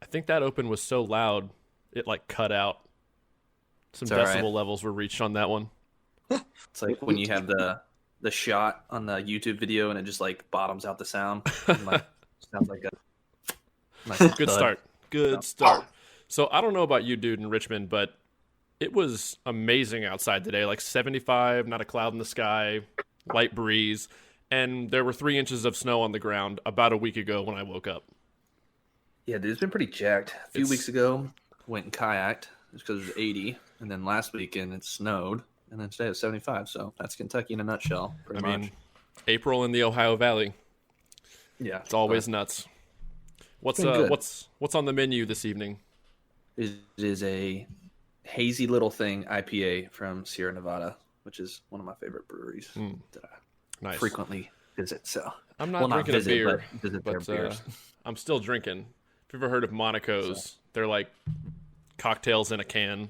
I think that open was so loud it like cut out. Some It's all right. decibel levels were reached on that one. It's like when you have the shot on the YouTube video and it just like bottoms out the sound. And, like sounds like a nice Good thud. start. Good start. So I don't know about you, dude, in Richmond, but it was amazing outside today. Like 75, not a cloud in the sky, light breeze, and there were 3 inches of snow on the ground about a week ago when I woke up. Yeah, dude, it's been pretty jacked. A few It's- weeks ago, went and kayaked just because it was 80, and then last weekend it snowed, and then today it's 75. So that's Kentucky in a nutshell, pretty I much. mean, April in the Ohio Valley. Yeah, It's always nuts. What's been good. what's on the menu this evening? it is a hazy little thing IPA from Sierra Nevada, which is one of my favorite breweries that I Nice. frequently visit. So I'm not well, not drinking visit, a beer, but visit their but beers. I'm still drinking. If you've ever heard of Monaco's, they're like cocktails in a can.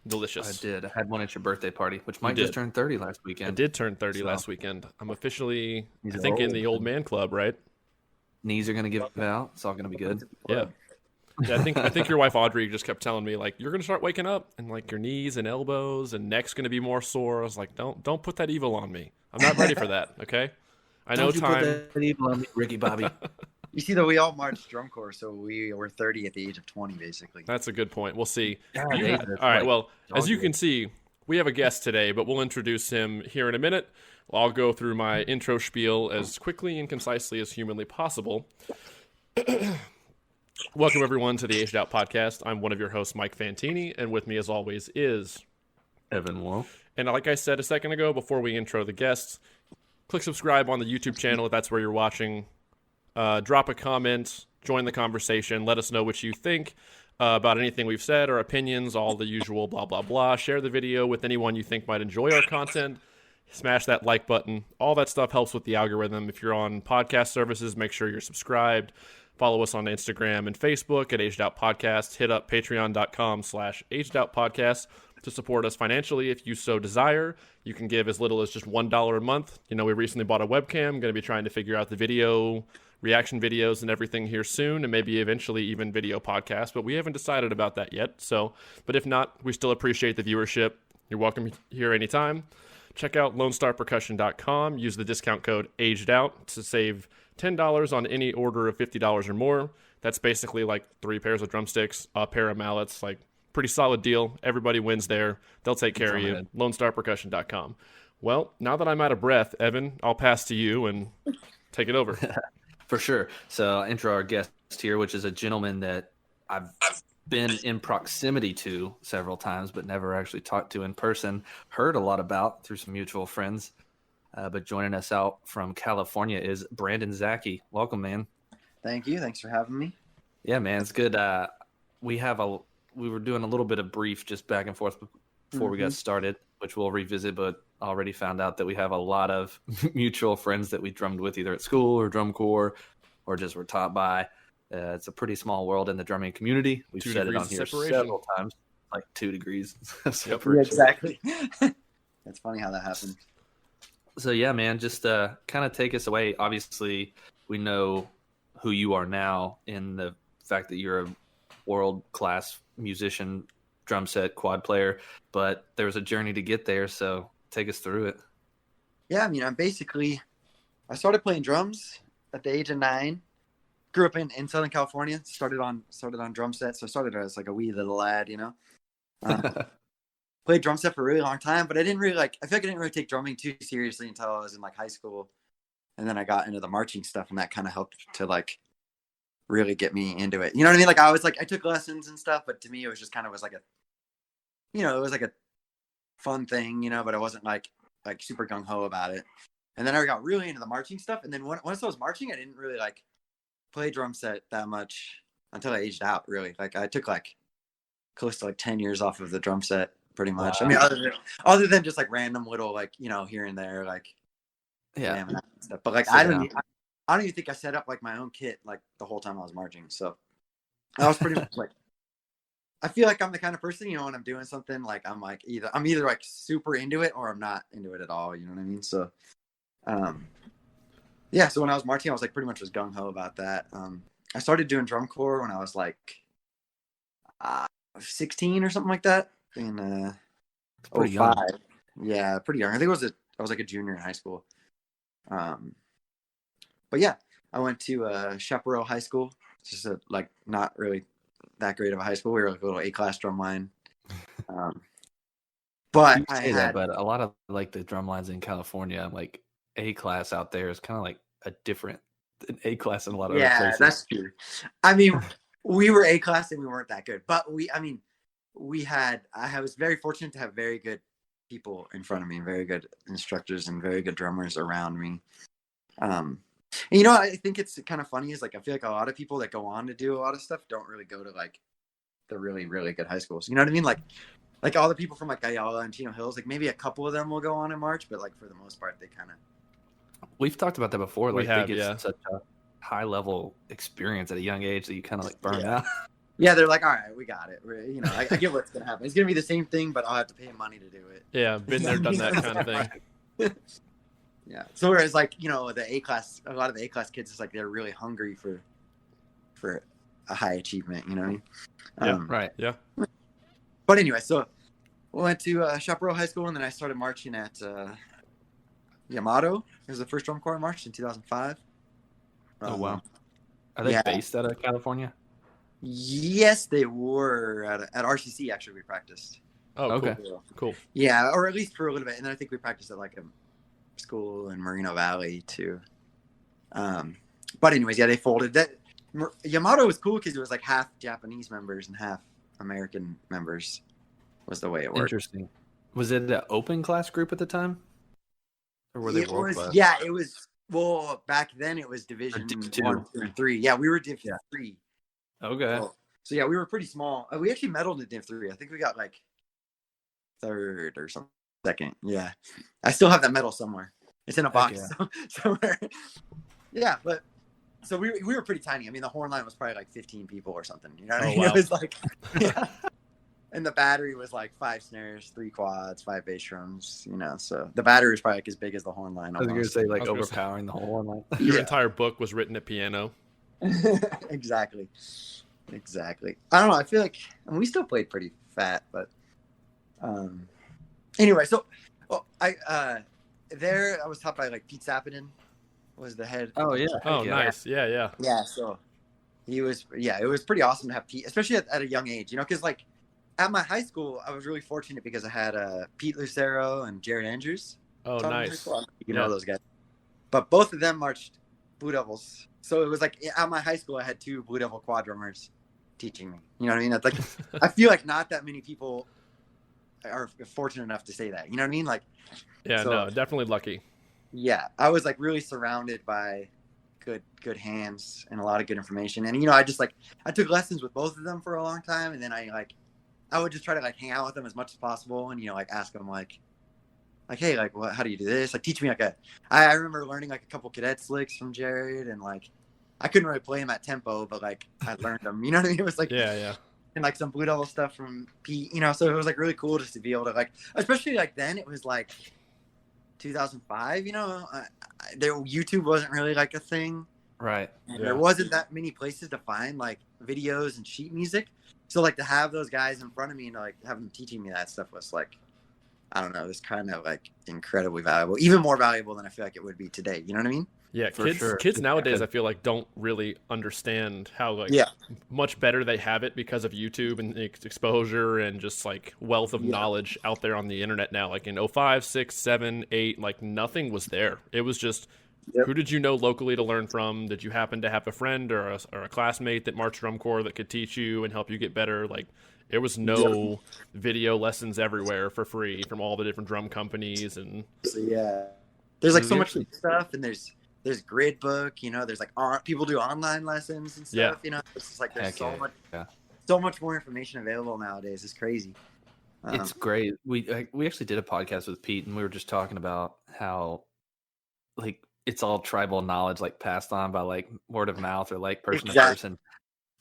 Delicious. I did. I had one at your birthday party, which Mike did. just turned 30 last I weekend. did turn 30 So- last weekend. I'm officially, He's I think, in old. the old man club, right? Knees are going to give out. It's all going to be good. Yeah. Yeah, I think your wife Audrey just kept telling me like you're gonna start waking up and like your knees and elbows and neck's gonna be more sore. I was like, don't put that evil on me. I'm not ready for that. Okay, I know Don't you put time. that evil on me, Ricky Bobby. You see, though, we all marched drum corps, so we were 30 at the age of 20, basically. That's a good point. We'll see. Yeah, You Dave, ha- that's all right. like Well, as you dog can see, we have a guest today, but we'll introduce him here in a minute. I'll go through my intro spiel as quickly and concisely as humanly possible. Welcome, everyone, to the Aged Out Podcast. I'm one of your hosts, Mike Fantini, and with me, as always, is... Evan Wall. And like I said a second ago, before we intro the guests, click subscribe on the YouTube channel if that's where you're watching. Drop a comment, join the conversation, let us know what you think about anything we've said, our opinions, all the usual blah, blah, blah. Share the video with anyone you think might enjoy our content. Smash that like button. All that stuff helps with the algorithm. If you're on podcast services, make sure you're subscribed. Follow us on Instagram and Facebook at Aged Out Podcast. Hit up patreon.com/Aged Out Podcast to support us financially if you so desire. You can give as little as just $1 a month. You know, we recently bought a webcam. I'm going to be trying to figure out the video, reaction videos and everything here soon, and maybe eventually even video podcasts, but we haven't decided about that yet. So, but if not, we still appreciate the viewership. You're welcome here anytime. Check out LoneStarPercussion.com. Use the discount code AGEDOUT to save $10 on any order of $50 or more. That's basically like 3 pairs of drumsticks, a pair of mallets, like pretty solid deal. Everybody wins there. They'll take care of you. LoneStarPercussion.com. Well, now that I'm out of breath, Evan, I'll pass to you and take it over. For sure. So I'll intro our guest here, which is a gentleman that I've been in proximity to several times, but never actually talked to in person. Heard a lot about through some mutual friends. But joining us out from California is Brandon Zackey. Welcome, man. Thank you. Thanks for having me. Yeah, man, it's good. We were doing a little bit of brief just back and forth before we got started, which we'll revisit, but already found out that we have a lot of mutual friends that we drummed with either at school or drum corps or just were taught by. It's a pretty small world in the drumming community. We've 2 said it degrees on of here separation. several times, like 2 degrees of Yeah, separation. exactly. It's funny how that happened. So yeah, man, just kind of take us away. Obviously, we know who you are now in the fact that you're a world-class musician, drum set, quad player, but there was a journey to get there. So take us through it. Yeah, I mean, I started playing drums at the age of 9. Grew up in Southern California. Started on drum sets. So I started as like a wee little lad, you know. Played drum set for a really long time, but I feel like I didn't really take drumming too seriously until I was in like high school. And then I got into the marching stuff, and that kind of helped to like really get me into it. You know what I mean? Like I took lessons and stuff, but to me it was just kind of was like it was like a fun thing, you know, but I wasn't like super gung ho about it. And then I got really into the marching stuff. And then once I was marching, I didn't really like play drum set that much until I aged out, really. Like I took like close to like 10 years off of the drum set pretty much. Wow. I mean, other than just like random little, like, you know, here and there, like, Yeah. jamming out and stuff. But like, So, I don't even think I set up like my own kit like the whole time I was marching. So I was pretty much like, I feel like I'm the kind of person, you know, when I'm doing something, like I'm either like super into it or I'm not into it at all. You know what I mean? So, yeah. So when I was marching, I was like pretty much just gung ho about that. I started doing drum corps when I was like 16 or something like that in pretty 05. young. Yeah, pretty young. I think I was like a junior in high school. But yeah, I went to Chaparral High School. It's just like not really that great of a high school. We were like a little A-class drum line. But You say that, but a lot of like the drum lines in California, like A-class out there is kind of like a different A-class in a lot of other places. Yeah, that's true. I mean, we were A-class and we weren't that good, but I was very fortunate to have very good people in front of me, very good instructors and very good drummers around me. And, I think it's kind of funny is like, I feel like a lot of people that go on to do a lot of stuff don't really go to like the really, really good high schools. You know what I mean? Like all the people from like Ayala and Chino Hills, like maybe a couple of them will go on in March, but like for the most part, they kind of. We've talked about that before. Like they get such a high level experience at a young age that you kind of like burn out. Yeah, they're like, all right, we got it. I get what's gonna happen. It's gonna be the same thing, but I'll have to pay money to do it. Yeah, been there, done that kind of thing. Yeah. So whereas like the A-class, a lot of the A-class kids, it's like they're really hungry for a high achievement. You know what I mean? Yeah. Right. Yeah. But anyway, so I went to Chaparral High School, and then I started marching at Yamato. It was the first drum corps I marched in 2005. Oh wow. Are they based out of California? Yes, they were at RCC. Actually, we practiced. Oh, okay. Cool. Yeah, or at least for a little bit, and then I think we practiced at like a school in Moreno Valley too. But anyways, yeah, they folded. That Yamato was cool because it was like half Japanese members and half American members. Was the way it worked. Interesting. Was it an open class group at the time, or were they world class? Yeah, it was. Well, back then it was Division 1, 2, and 3. Yeah, we were Div 3. Okay. So yeah, we were pretty small. We actually medaled in Div 3. I think we got like third or something. Second. Yeah, I still have that medal somewhere. It's in a box somewhere. Yeah, but so we were pretty tiny. I mean, the horn line was probably like 15 people or something. You know what I mean? Wow. It was like, yeah. And the battery was like 5 snares, 3 quads, 5 bass drums. So the battery was probably like as big as the horn line. I was going to say like overpowering the whole horn line. Your entire book was written at piano. Exactly. I don't know. I feel like we still played pretty fat, but anyway. So I was taught by like Pete Sappinen was the head. Oh yeah. Oh nice. Yeah. Yeah. So he was. Yeah, it was pretty awesome to have Pete, especially at a young age. Because like at my high school, I was really fortunate because I had Pete Lucero and Jared Andrews. Oh nice. You know those guys. But both of them marched Blue Devils. So it was like at my high school, I had 2 Blue Devil quad drummers teaching me. You know what I mean? That's like, I feel like not that many people are fortunate enough to say that. You know what I mean? Like, yeah, no, definitely lucky. Yeah, I was like really surrounded by good hands and a lot of good information. And I just like I took lessons with both of them for a long time, and then I would just try to like hang out with them as much as possible, and like ask them like, hey, like, how do you do this? Like, teach me like I remember learning like a couple cadet slicks from Jared, and like I couldn't really play them at tempo, but like I learned them. You know what I mean? It was like yeah. And like some Blue Devil stuff from Pete, so it was like really cool just to be able to like, especially like then it was like 2005. YouTube wasn't really like a thing, right? And there wasn't that many places to find like videos and sheet music. So like to have those guys in front of me and like have them teaching me that stuff was like, I don't know, it was kind of like incredibly valuable, even more valuable than I feel like it would be today. You know what I mean? Yeah, kids nowadays, I feel like don't really understand how like much better they have it because of YouTube and exposure and just like wealth of knowledge out there on the internet now. Like in 05, 6, 7, 8, like nothing was there. It was just who did you know locally to learn from? Did you happen to have a friend or a classmate that marched drum corps that could teach you and help you get better? Like there was no video lessons everywhere for free from all the different drum companies and there's like so much stuff, and there's grid book, there's like people do online lessons and stuff, it's just like there's so much more information available nowadays. It's crazy. It's great. We actually did a podcast with Pete, and we were just talking about how like it's all tribal knowledge like passed on by like word of mouth or like person to person.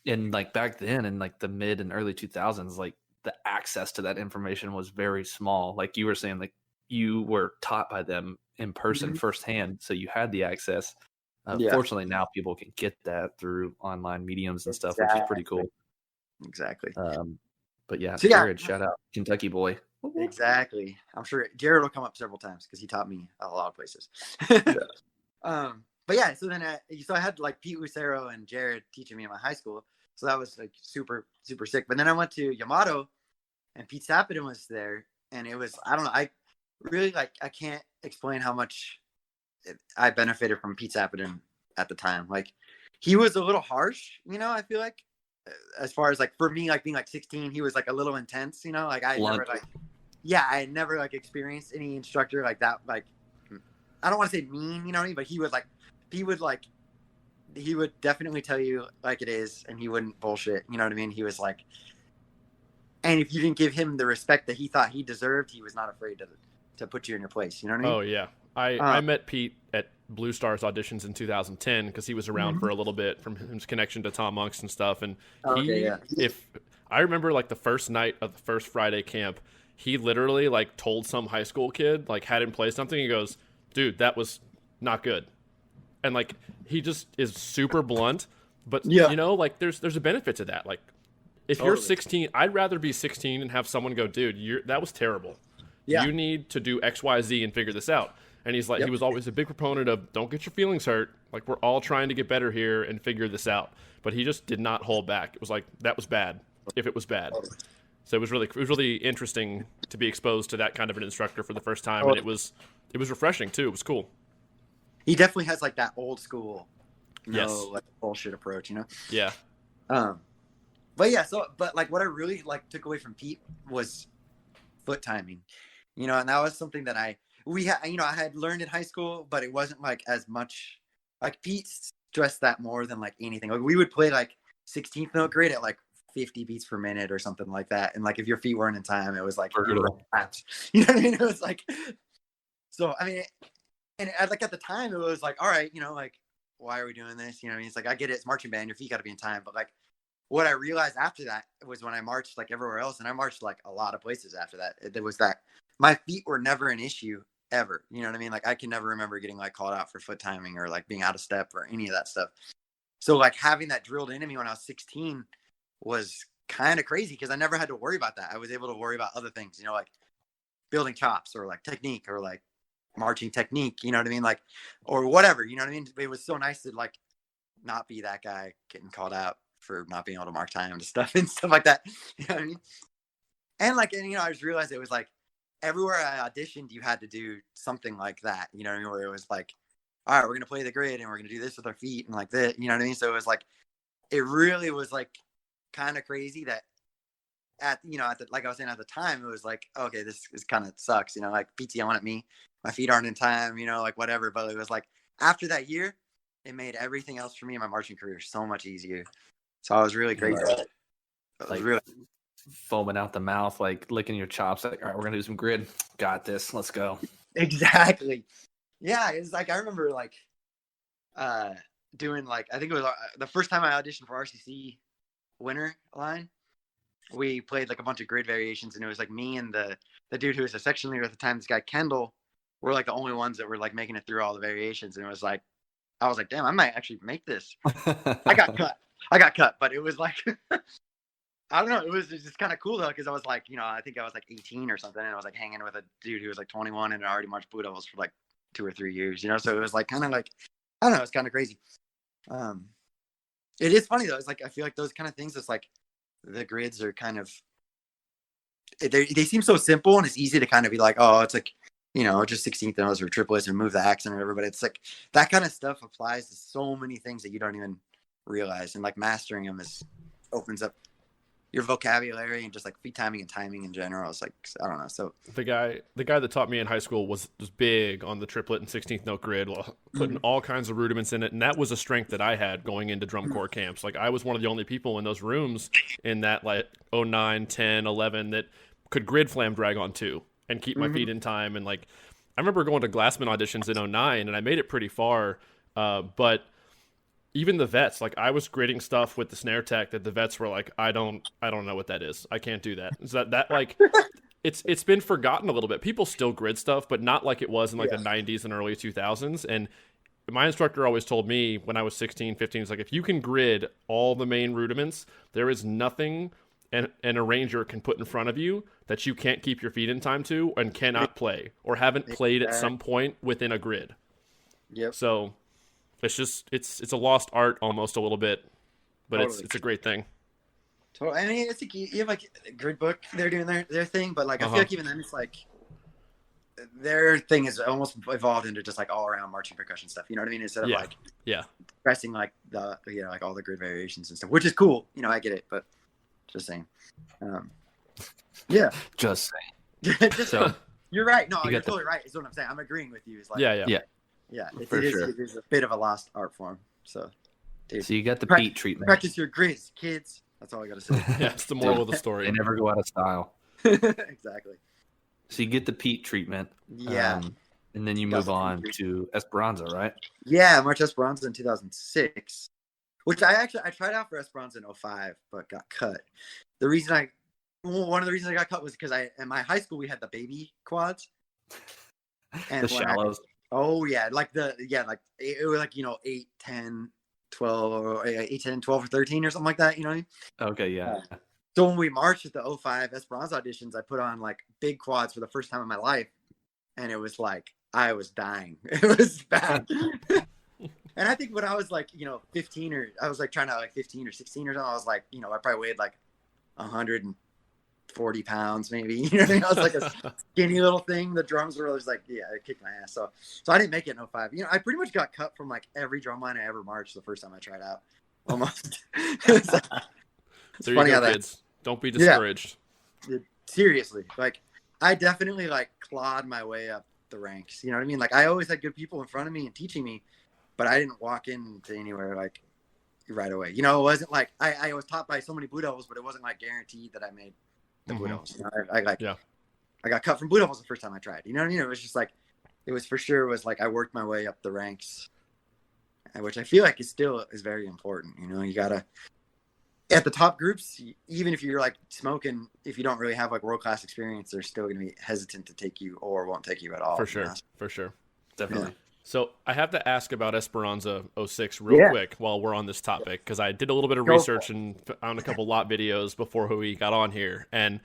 And like back then in like the mid and early 2000s, like the access to that information was very small. Like you were saying, like you were taught by them in person firsthand, so you had the access. Yeah. Fortunately, now people can get that through online mediums and stuff, which is pretty cool. Exactly. But yeah, So, yeah. Jared, shout out Kentucky boy. Exactly. I'm sure Jared will come up several times because he taught me a lot of places. But yeah, so then I had like Pete Lucero and Jared teaching me in my high school. So that was like super, super sick. But then I went to Yamato and Pete Sappinen was there. And it was, I don't know, I really I can't explain how much I benefited from Pete Sappinen at the time. Like he was a little harsh, I feel like as far as like for me, like being like 16, he was like a little intense, like I never I had never like experienced any instructor like that. Like, I don't want to say mean, what I mean? But he would definitely tell you like it is. And he wouldn't bullshit. You know what I mean? He was like, and if you didn't give him the respect that he thought he deserved, he was not afraid to put you in your place. You know what I mean? Oh yeah. I met Pete at Blue Stars auditions in 2010 because he was around for a little bit from his connection to Tom Monks and stuff. And if I remember like the first night of the first Friday camp, he literally like told some high school kid, like had him play something. He goes, dude, that was not good. And like, he just is super blunt, but like there's a benefit to that. Like if you're 16, I'd rather be 16 and have someone go, dude, that was terrible. Yeah. You need to do X, Y, Z and figure this out. And he's like, he was always a big proponent of don't get your feelings hurt. Like we're all trying to get better here and figure this out. But he just did not hold back. It was like, that was bad. If it was bad. So it was really interesting to be exposed to that kind of an instructor for the first time. And it was refreshing too. It was cool. He definitely has like that old school, like bullshit approach, Yeah. But yeah, but like what I really like took away from Pete was foot timing, and that was something that I had learned in high school, but it wasn't like as much. Like Pete stressed that more than like anything. Like we would play like 16th note grid at like 50 beats per minute or something like that, and like if your feet weren't in time, it was like you know what I mean? It was like, so I mean, and like at the time it was like, all right, like why are we doing this? You know what I mean? It's like I get it, it's marching band, your feet got to be in time, but like what I realized after that was when I marched like everywhere else, and I marched like a lot of places after that. There was that my feet were never an issue ever. You know what I mean? Like I can never remember getting like called out for foot timing or like being out of step or any of that stuff. So like having that drilled into me when I was 16 was kind of crazy because I never had to worry about that. I was able to worry about other things, like building chops or like technique or like marching technique, you know what I mean? Like, or whatever, you know what I mean? It was so nice to like not be that guy getting called out for not being able to mark time to stuff and stuff like that. You know what I mean? And like, and I just realized it was like everywhere I auditioned, you had to do something like that, you know what I mean? Where it was like, all right, we're going to play the grid and we're going to do this with our feet and like that, you know what I mean? So it was like, it really was like kind of crazy that like I was saying at the time, it was like, okay, this is kind of sucks, like Pete's yelling at me, my feet aren't in time, like whatever. But it was like after that year, it made everything else for me in my marching career so much easier. So I was really grateful. Like really foaming out the mouth, like licking your chops. Like, all right, we're gonna do some grid. Got this. Let's go. Exactly. Yeah, it's like I remember like doing like I think it was the first time I auditioned for RCC winter line. We played like a bunch of grid variations, and it was like me and the dude who was a section leader at the time, this guy Kendall, were like the only ones that were like making it through all the variations. And it was like, I was like, damn, I might actually make this. I got cut, but it was like, I don't know. It was just kind of cool though. Cause I was like, I think I was like 18 or something. And I was like hanging with a dude who was like 21 and I already marched Blue Devils for like 2 or 3 years, so it was like, kind of like, I don't know. It's kind of crazy. It is funny though. It's like, I feel like those kind of things, it's like the grids are kind of, they seem so simple and it's easy to kind of be like, oh, it's like, just 16th notes or triplets and move the accent or whatever. But it's like that kind of stuff applies to so many things that you don't even realize. And like mastering them opens up your vocabulary and just like feet timing and timing in general. It's like, I don't know. So the guy that taught me in high school was big on the triplet and 16th note grid, putting all kinds of rudiments in it. And that was a strength that I had going into drum corps camps. Like I was one of the only people in those rooms in that like 09, 10, 11 that could grid flam drag on 2 and keep my feet in time. And like, I remember going to Glassmen auditions in 09 and I made it pretty far. But even the vets, like I was gridding stuff with the snare tech that the vets were like, I don't know what that is. I can't do that. Is that like, it's been forgotten a little bit. People still grid stuff, but not like it was in like the 90s and early 2000s. And my instructor always told me when I was 16, 15, it's like, if you can grid all the main rudiments, there is nothing an arranger can put in front of you that you can't keep your feet in time to and cannot play or haven't played at some point within a grid. Yep. So it's just, it's a lost art almost a little bit, but Totally. it's a great thing. Totally. I mean, it's like you have like a grid book, they're doing their thing, but like I feel like even then it's like their thing is almost evolved into just like all around marching percussion stuff. You know what I mean? Instead of like pressing like the like all the grid variations and stuff, which is cool. You know, I get it, but just saying. Yeah. Just saying. Just So you're right. No, you're totally right. Is what I'm saying. I'm agreeing with you. It's like yeah. It is a bit of a lost art form. So, dude, so you got the beat treatment. Practice your grids, kids. That's all I gotta say. Yeah, it's the moral of the story. They never go out of style. Exactly. So you get the Pete treatment. Yeah. And then you move on to Esperanza, right? Yeah, March Esperanza in 2006, which I tried out for Esperanza in 2005, but got cut. One of the reasons I got cut was because in my high school we had the baby quads. And the shallows. It was like, 8, 10, 12, 8, 10, 12 or 13 or something like that, you know what I mean? Okay, yeah. So when we marched at the 2005 Esperanza auditions, I put on like big quads for the first time in my life. And it was like, I was dying. It was bad. And I think when I was like, 15 or I was like trying to like 15 or 16 or something, I was like, I probably weighed like 140 pounds maybe. You know what I mean? I was like a skinny little thing. The drums were just like, it kicked my ass. So I didn't make it in 2005. I pretty much got cut from like every drum line I ever marched the first time I tried out. Almost. There you go, kids. Don't be discouraged. Yeah. Seriously. Like, I definitely like clawed my way up the ranks. You know what I mean? Like, I always had good people in front of me and teaching me, but I didn't walk into anywhere like right away. It wasn't like I was taught by so many Blue Devils, but it wasn't like guaranteed that I made the Blue Devils. I got cut from Blue Devils the first time I tried. You know what I mean? It was just like, it was for sure was like I worked my way up the ranks, which I feel like is very important. You gotta, at the top groups, even if you're like smoking, if you don't really have like world-class experience, they're still going to be hesitant to take you or won't take you at all. For sure. Definitely. Yeah. So I have to ask about Esperanza 06 real quick while we're on this topic, because I did a little bit of research and found a couple lot videos before we got on here. And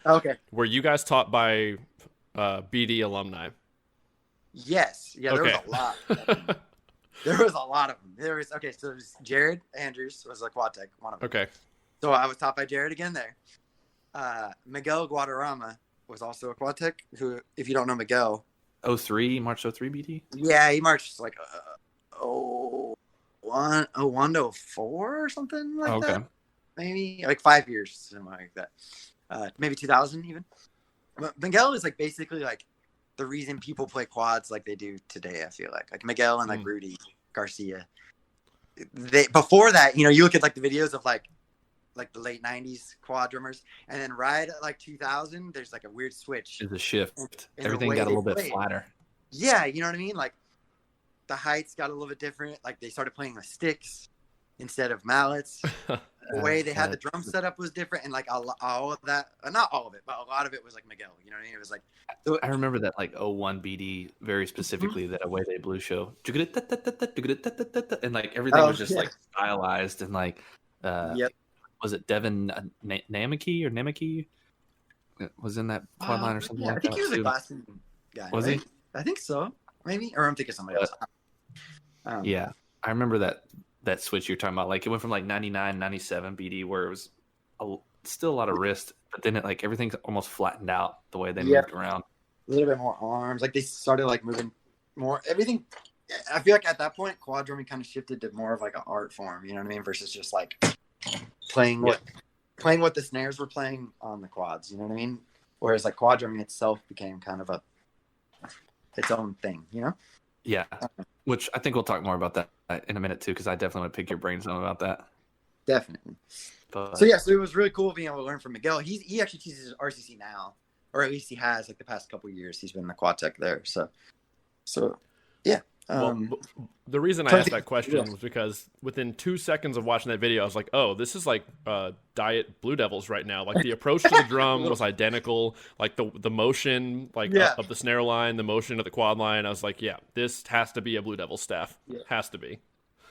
were you guys taught by BD alumni? Yes. Yeah, there was a lot. There was a lot of them. So there was Jared Andrews was a quad tech, one of them. Okay. So I was taught by Jared again there. Miguel Guadarrama was also a quad tech, who, if you don't know Miguel. 03, March 03 BD? Yeah, he marched like 01 to 04 or something like that. Maybe like 5 years, something like that. Maybe 2000 even. But Miguel is like basically like the reason people play quads like they do today, I feel like. Like Miguel and like Rudy Garcia. Before that, you look at like the videos of like the late 90s quad drummers, and then right at like 2000 there's like a weird switch. There's a shift. In everything got a little bit flatter. Yeah, you know what I mean? Like the heights got a little bit different. Like they started playing with sticks instead of mallets. The way they had the drum setup was different, and like all of that, not all of it, but a lot of it was like Miguel. You know what I mean? It was like I remember that like 01 BD very specifically, that Away They Blue show, and like everything was just like stylized and like was it Devin Namaki or Namaki was in that quad line or something like that? I think he was a Glassmen guy. Was he? I think so. Maybe, or I'm thinking somebody else. Yeah, I remember that switch you're talking about. Like it went from like 99, 97 BD, where it was still a lot of wrist, but then it like everything's almost flattened out the way they moved around. A little bit more arms. Like they started like moving more. Everything. I feel like at that point, quad drumming kind of shifted to more of like an art form. You know what I mean? Versus just like playing what the snares were playing on the quads. You know what I mean? Whereas like quad drumming itself became kind of its own thing. Yeah, which I think we'll talk more about that in a minute too, because I definitely want to pick your brains on about that. Definitely. But, so it was really cool being able to learn from Miguel. He actually teaches RCC now, or at least he has like the past couple of years. He's been the quad tech there. So yeah, The reason I asked that question was because within 2 seconds of watching that video, I was like, "Oh, this is like Diet Blue Devils right now." Like the approach to the drum was identical, like the motion, like of the snare line, the motion of the quad line. I was like, "Yeah, this has to be a Blue Devil staff. Has to be."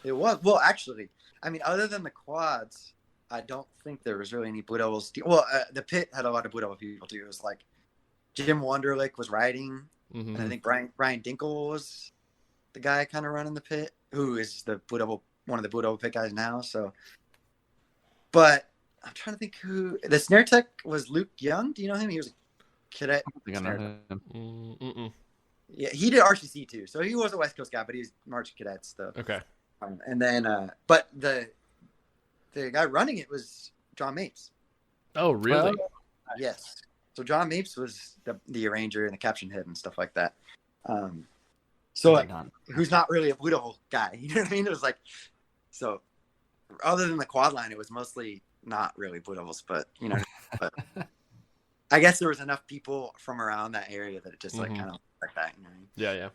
It was. Well, actually, I mean, other than the quads, I don't think there was really any Blue Devils. Well, the pit had a lot of Blue Devil people too. It was like Jim Wunderlich was riding, and I think Brian Dinkle was the guy kind of running the pit, who is the Blue Devil, one of the Blue Devil pit guys now. So, but I'm trying to think who the snare tech was. Luke Young. Do you know him? He was a cadet. I think I know him. Yeah, he did RCC too, so he was a West Coast guy, but he was marching cadets though. Okay. And then, but the guy running it was John Mapes. Oh, really? Yes. So John Mapes was the arranger and the caption head and stuff like that. So who's not really a Blue Devil guy? You know what I mean? It was like, so other than the quad line, it was mostly not really Blue Devils, but you know, but I guess there was enough people from around that area that it just like kind of like that. You know what I mean?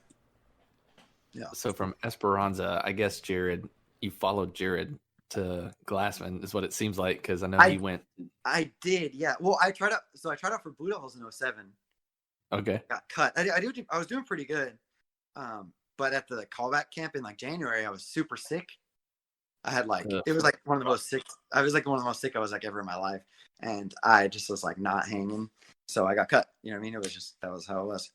Yeah. So from Esperanza, I guess Jared, you followed Jared to Glassmen is what it seems like, because I know he went. I did, yeah. Well, I tried out for Blue Devils in 07. Okay. Got cut. I was doing pretty good. But at the callback camp in like January, I was super sick. I had like it was like one of the most sick. I was like one of the most sick I was like ever in my life, and I just was like not hanging. So I got cut. You know what I mean? It was just that was how it was.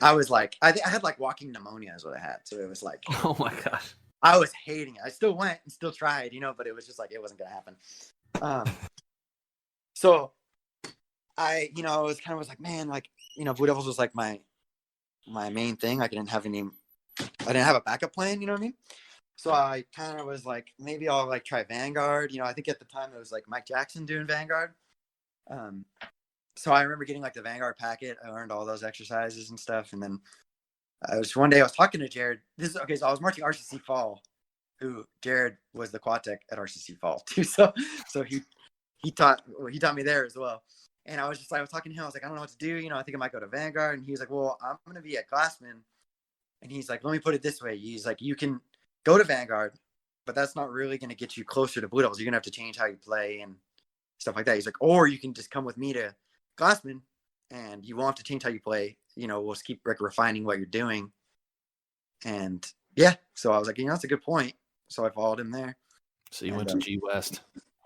I was like I had like walking pneumonia is what I had. So it was like oh my gosh. I was hating it. I still went and still tried, you know, but it was just like it wasn't gonna happen. So I, you know, I was kind of like, man, like, you know, Blue Devils was like my main thing. Like I didn't have a backup plan, you know what I mean? So I kind of was like, maybe I'll like try Vanguard. You know, I think at the time it was like Mike Jackson doing Vanguard. So I remember getting like the Vanguard packet. I learned all those exercises and stuff. And then one day I was talking to Jared. So I was marching RCC Fall, who Jared was the quad tech at RCC Fall too. So he taught me there as well. And I was talking to him. I was like, I don't know what to do. You know, I think I might go to Vanguard. And he was like, well, I'm going to be at Glassmen. And he's like, let me put it this way. He's like, you can go to Vanguard, but that's not really going to get you closer to Blue Devils. You're going to have to change how you play and stuff like that. He's like, or you can just come with me to Glassmen and you won't have to change how you play. You know, we'll just keep refining what you're doing. And yeah, so I was like, you know, that's a good point. So I followed him there. So you went to G West.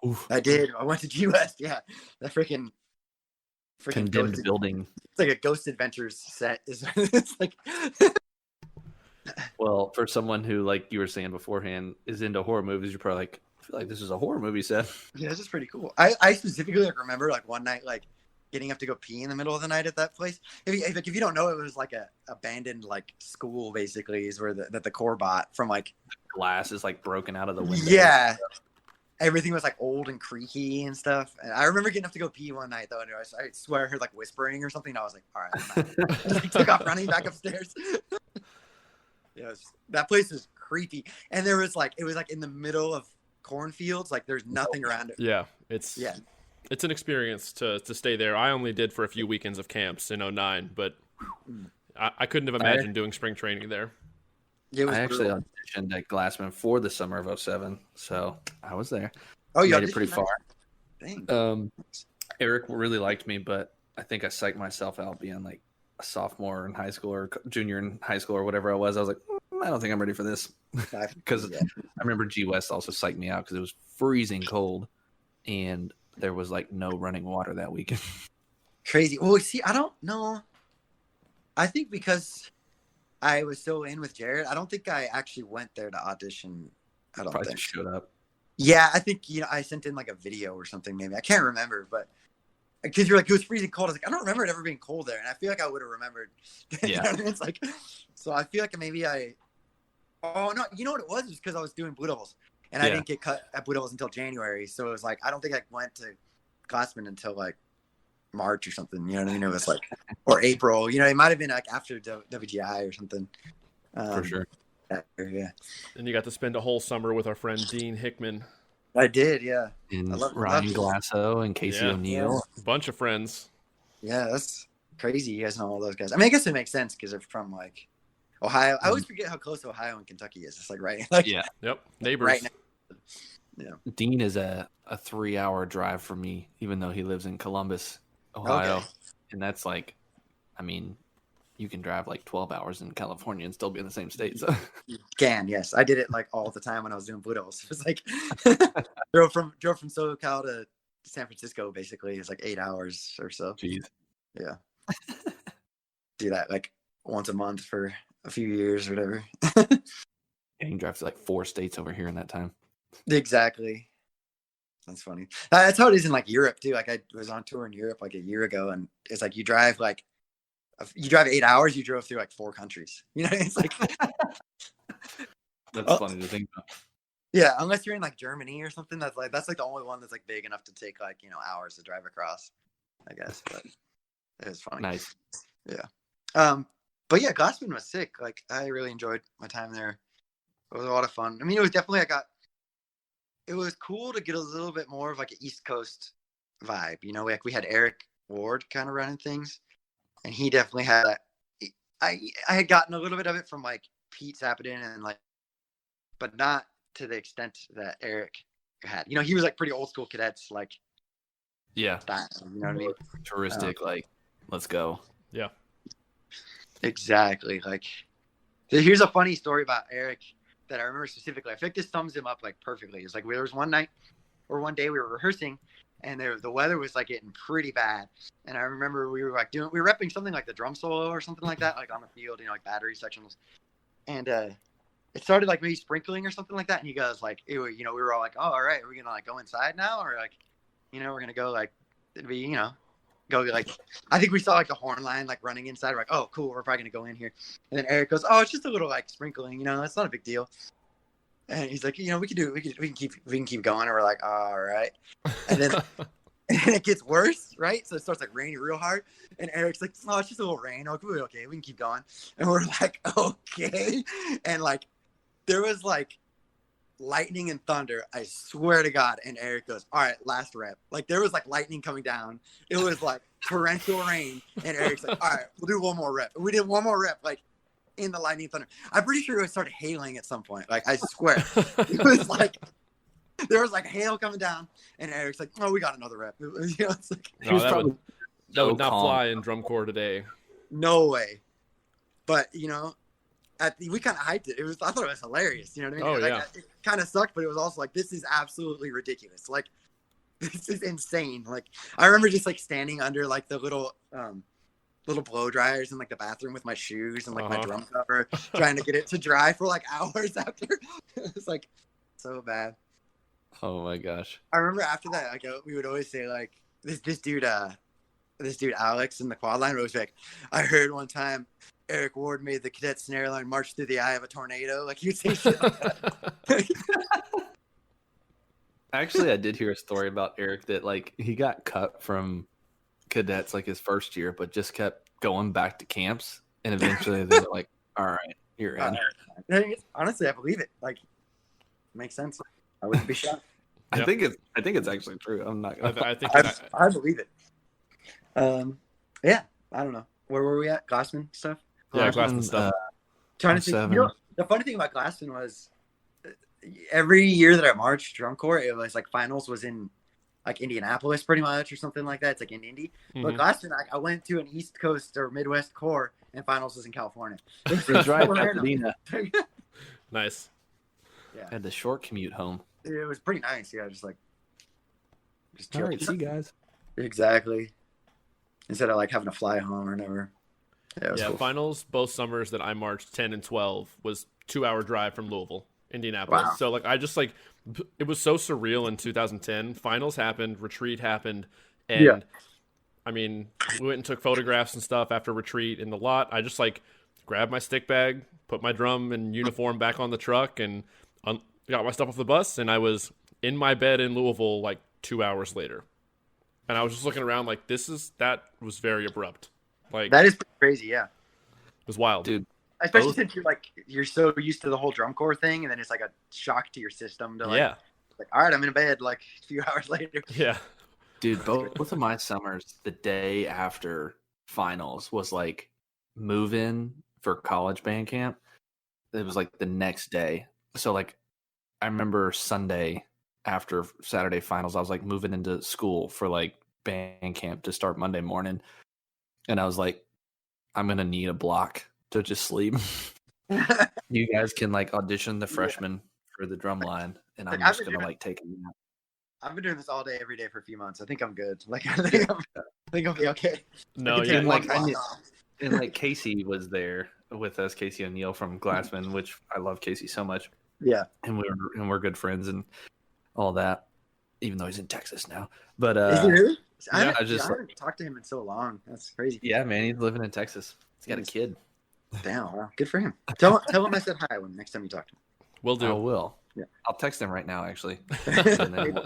Oof. I did. I went to G West. Yeah. That freaking condemned building. It's like a Ghost Adventures set. It's like well, for someone who, like you were saying beforehand, is into horror movies, you're probably like, I feel like this is a horror movie set. Yeah, this is pretty cool. I specifically like remember like one night like getting up to go pee in the middle of the night at that place. If you don't know, it was like a abandoned like school basically is where the core bot from like glass is like broken out of the window. Yeah. Everything was like old and creaky and stuff. And I remember getting up to go pee one night though, and I swear I heard like whispering or something. And I was like, all right, I just took off running back upstairs. Yes, that place was creepy, and it was like in the middle of cornfields. Like there's nothing around it. Yeah, it's an experience to stay there. I only did for a few weekends of camps in 09, but I couldn't have imagined doing spring training there. Yeah, I actually auditioned at Glassmen for the summer of 07, so I was there. Oh, you made it pretty far. Dang. Eric really liked me, but I think I psyched myself out being like a sophomore in high school or junior in high school or whatever I was. I was like, I don't think I'm ready for this. Because I remember G West also psyched me out because it was freezing cold and there was like no running water that weekend. Crazy. Well, see, I don't know. I think because I was so in with Jared, I don't think I actually went there to audition. I don't Probably think. Showed up. Yeah, I think, you know, I sent in like a video or something maybe. I can't remember, but because you're like, it was freezing cold. I was like, I don't remember it ever being cold there. And I feel like I would have remembered. Yeah. You know what I mean? It's like, so I feel like maybe oh, no, you know what it was? It was because I was doing Blue Devils. And I didn't get cut at Blue Devils until January. So it was like, I don't think I went to Glassmen until like March or something. You know what I mean? It was like, or April. You know, it might have been like after WGI or something. For sure. Yeah. And you got to spend a whole summer with our friend Dean Hickman. I did, yeah. And Ryan Glasso and Casey O'Neill. A bunch of friends. Yeah, that's crazy. You guys know all those guys. I mean, I guess it makes sense because they're from like Ohio. I always forget how close Ohio and Kentucky is. It's like right, like Yeah. Yep. Neighbors. right now. Yeah. Dean is a 3-hour drive from me, even though he lives in Columbus, Ohio. Okay. And that's like, I mean, you can drive like 12 hours in California and still be in the same state. So You can, yes. I did it like all the time when I was doing Plutos. It was like drove from SoCal to San Francisco basically. It's like 8 hours or so. jeez. Yeah. Do that like once a month for a few years or whatever. And you can drive to like 4 states over here in that time. Exactly. That's funny. That's how it is in like Europe too. Like I was on tour in Europe like a year ago, and it's like you drive 8 hours, you drove through like 4 countries. You know, it's like That's funny to think about. yeah, unless you're in like Germany or something. That's like the only one that's like big enough to take like hours to drive across, I guess. But it was funny. Nice. Yeah. But yeah, Glassman was sick. Like I really enjoyed my time there. It was a lot of fun. I mean, it was definitely it was cool to get a little bit more of like an East Coast vibe. You know, like we had Eric Ward kind of running things, and he definitely had that. I had gotten a little bit of it from like Pete Sapadin and like, but not to the extent that Eric had. You know, he was like pretty old school cadets, like Yeah. style. You know what I mean? Touristic, like, let's go. Yeah. Exactly. Like, here's a funny story about Eric that I remember specifically. I think this sums him up like perfectly. It's like there was one day we were rehearsing, and the weather was like getting pretty bad. And I remember we were repping something like the drum solo or something like that, like on the field, like battery sections. And it started like maybe sprinkling or something like that. And he goes like, we were all like, oh, all right, are we gonna like go inside now, or like, we're gonna go like, go like, I think we saw like the horn line like running inside. We're like, oh, cool, we're probably gonna go in here. And then Eric goes, oh, it's just a little like sprinkling, it's not a big deal. And he's like, we can keep going. And we're like, all right. And then and it gets worse, right? So it starts like raining real hard. And Eric's like, oh, it's just a little rain. Okay, we can keep going. And we're like, okay. And like, there was like lightning and thunder, I swear to God. And Eric goes, all right, last rep. Like there was like lightning coming down. It was like torrential rain. And Eric's like, all right, we'll do one more rep. And we did one more rep, like in the lightning and thunder. I'm pretty sure it started hailing at some point. Like I swear. It was like, there was like hail coming down. And Eric's like, oh, we got another rep. It's like, No, that would not calm. fly in drum corps today. no way. But, we kind of hyped it. I thought it was hilarious. You know what I mean? Oh, Like, yeah. it kind of sucked, but it was also like, this is absolutely ridiculous. Like, this is insane. Like, I remember just like standing under like the little blow dryers in like the bathroom with my shoes and like my drum cover, trying to get it to dry for like hours after. It was like so bad. Oh my gosh. I remember after that, like we would always say like this dude Alex in the quad line would always be like, I heard one time Eric Ward made the cadet snare line march through the eye of a tornado. Like you'd say shit like that. Actually, I did hear a story about Eric that like he got cut from cadets like his first year, but just kept going back to camps, and eventually they're like, all right, you're in. Honestly, I believe it. Like, it makes sense. I wouldn't be shocked. I think it's actually true. I'm not gonna I think I believe it. Yeah, I don't know. Where were we at? Glassman stuff? yeah, Glassman stuff. Trying to think. 07. The funny thing about Glassman was every year that I marched drum corps, it was like finals was in like Indianapolis pretty much or something like that. It's like in Indy. But Glassman, I went to an East Coast or Midwest corps and finals was in California. It was right, Pasadena. Nice. Yeah, Had the short commute home. it was pretty nice. Yeah, just All chill. right, see you guys. Exactly. Instead of like having to fly home or whatever. Yeah, it was cool. Finals both summers that I marched 10 and 12 was 2-hour drive from Louisville, Indianapolis. Wow. So like I just like it was so surreal in 2010. Finals happened, retreat happened, and Yeah. I mean, we went and took photographs and stuff after retreat in the lot. I just like grabbed my stick bag, put my drum and uniform back on the truck, and got my stuff off the bus, and I was in my bed in Louisville like 2 hours later. And I was just looking around like that was very abrupt. Like That is pretty crazy, yeah. it was wild. Dude, Especially since you're so used to the whole drum corps thing, and then it's like a shock to your system to Yeah. like, all right, I'm in bed like a few hours later. Yeah. dude, both of my summers, the day after finals was like move in for college band camp. It was like the next day. So like I remember Sunday after Saturday finals, I was like moving into school for like band camp to start Monday morning. And I was like, I'm going to need a block to just sleep. You guys can like audition the freshmen for the drum line. And I'm just going to like take a nap. I've been doing this all day, every day for a few months. I think I'm good. Like, I think I'll be okay. No, I can yeah, take like, one block off. And like Casey was there with us, Casey O'Neill from Glassmen, which I love Casey so much. Yeah. And we're good friends and all that, even though he's in Texas now. But Is he really? I yeah, haven't talked to him in so long. That's crazy. yeah, man, he's living in Texas. He's got a kid. Damn, wow. Good for him. Tell him I said hi when next time you talk to him. will do. I will. Yeah. I'll text him right now, actually. And then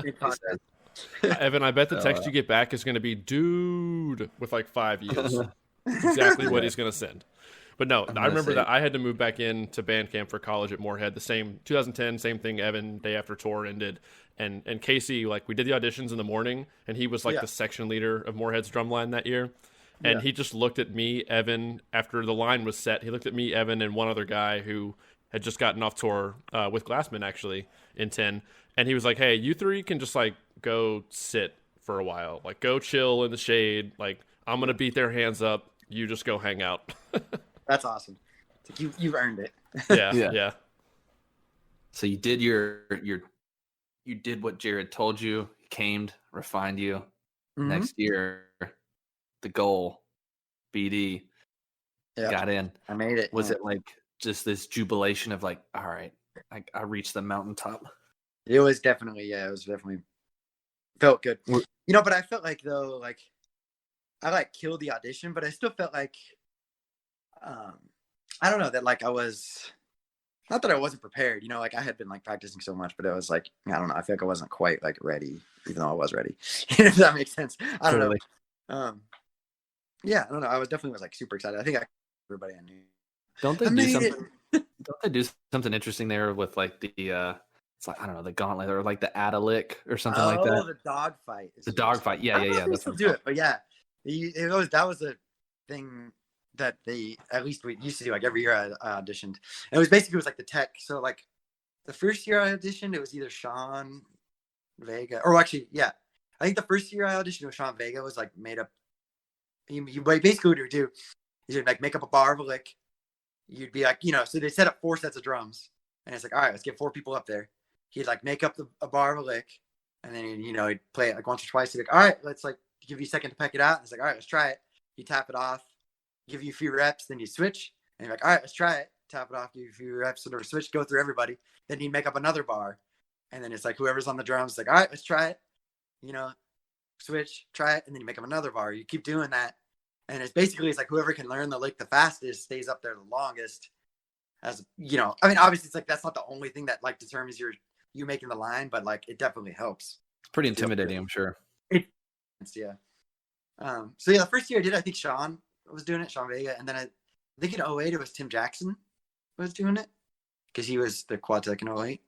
Evan, I bet the text you get back is going to be "dude" with like 5 U's. That's exactly what he's going to send. But no, I remember that I had to move back into band camp for college at Moorhead. The same 2010, same thing. Evan, day after tour ended, and Casey, like we did the auditions in the morning, and he was like the section leader of Moorhead's drumline that year. And he just looked at me, Evan, after the line was set. He looked at me, Evan, and one other guy who had just gotten off tour with Glassmen actually in 10, and he was like, "Hey, you three can just like go sit for a while, like go chill in the shade. Like I'm gonna beat their hands up. You just go hang out." That's awesome. It's like you've earned it. Yeah. So you did you did what Jared told you. He camed, refined you. Mhm. Next year, the goal, BD, got in. I made it. Was it like just this jubilation of like, all right, I reached the mountaintop? It was definitely, felt good. But I felt like though, like I like killed the audition, but I still felt like, I don't know, that like I was, not that I wasn't prepared, like I had been like practicing so much, but it was like, I don't know, I feel like I wasn't quite like ready, even though I was ready. If that makes sense. I don't know. Yeah, I don't know. I definitely was like super excited. I think everybody I knew. Don't they do something interesting there with like the it's like, I don't know, the gauntlet or like the add-a-lick or something like that? Oh, the dog fight. The dog fight. Yeah. That's what do it, but yeah, that was a thing that we used to do like every year I auditioned. And it was like the tech. So like the first year I auditioned, it was either Sean Vega or actually, yeah, I think the first year I auditioned with Sean Vega was like made up. You basically what you would do is you'd like make up a bar of a lick. You'd be like, so they set up 4 sets of drums, and it's like, all right, let's get 4 people up there. He'd like make up a bar of a lick, and then he'd play it like once or twice. He'd be like, all right, let's like give you a second to peck it out. And it's like, all right, let's try it. You tap it off, give you a few reps, then you switch, and you're like, all right, let's try it. Tap it off, give you a few reps, sort of switch, go through everybody. Then he'd make up another bar, and then it's like whoever's on the drums, like, all right, let's try it. Switch, try it, and then you make up another bar. You keep doing that. And it's like whoever can learn the lick the fastest stays up there the longest. As I mean, obviously it's like that's not the only thing that like determines you making the line, but like it definitely helps. It's pretty intimidating, I'm sure. Yeah. So yeah, the first year I did, I think Sean was doing it, Sean Vega, and then I think in 08 it was Tim Jackson was doing it because he was the quad tech in 08.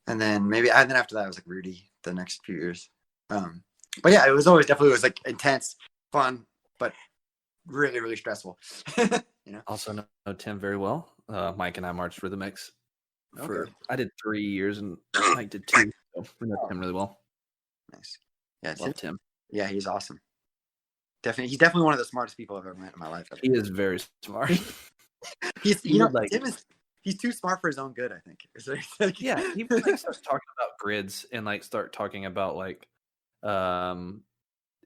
And then after that it was like Rudy the next few years. But yeah, it was like intense, fun, but really, really stressful. Also know Tim very well. Mike and I marched for the mix. I did 3 years and Mike did 2. So we know Tim really well. Nice. Yeah, love Tim. Yeah, he's awesome. He's definitely one of the smartest people I've ever met in my life. He is very smart. He's he's too smart for his own good, I think. Yeah, he like starts talking about grids and like start talking about like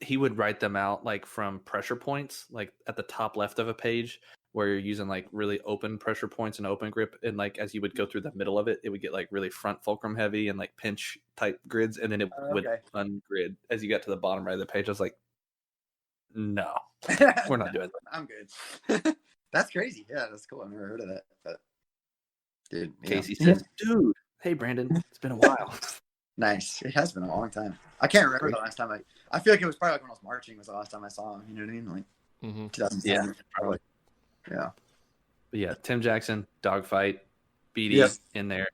he would write them out like from pressure points, like at the top left of a page where you're using like really open pressure points and open grip. And like, as you would go through the middle of it, it would get like really front fulcrum heavy and like pinch type grids. And then it would ungrid as you got to the bottom right of the page. I was like, no, we're not doing that. I'm good. That's crazy. Yeah, that's cool. I've never heard of that. But dude, Casey says, dude, hey Brandon, it's been a while. Nice. It has been a long time. I can't remember the last time I feel like it was probably like when I was marching was the last time I saw him. You know what I mean? Like 2010. Yeah, probably. Yeah. But yeah, Tim Jackson, Dogfight, BD in there.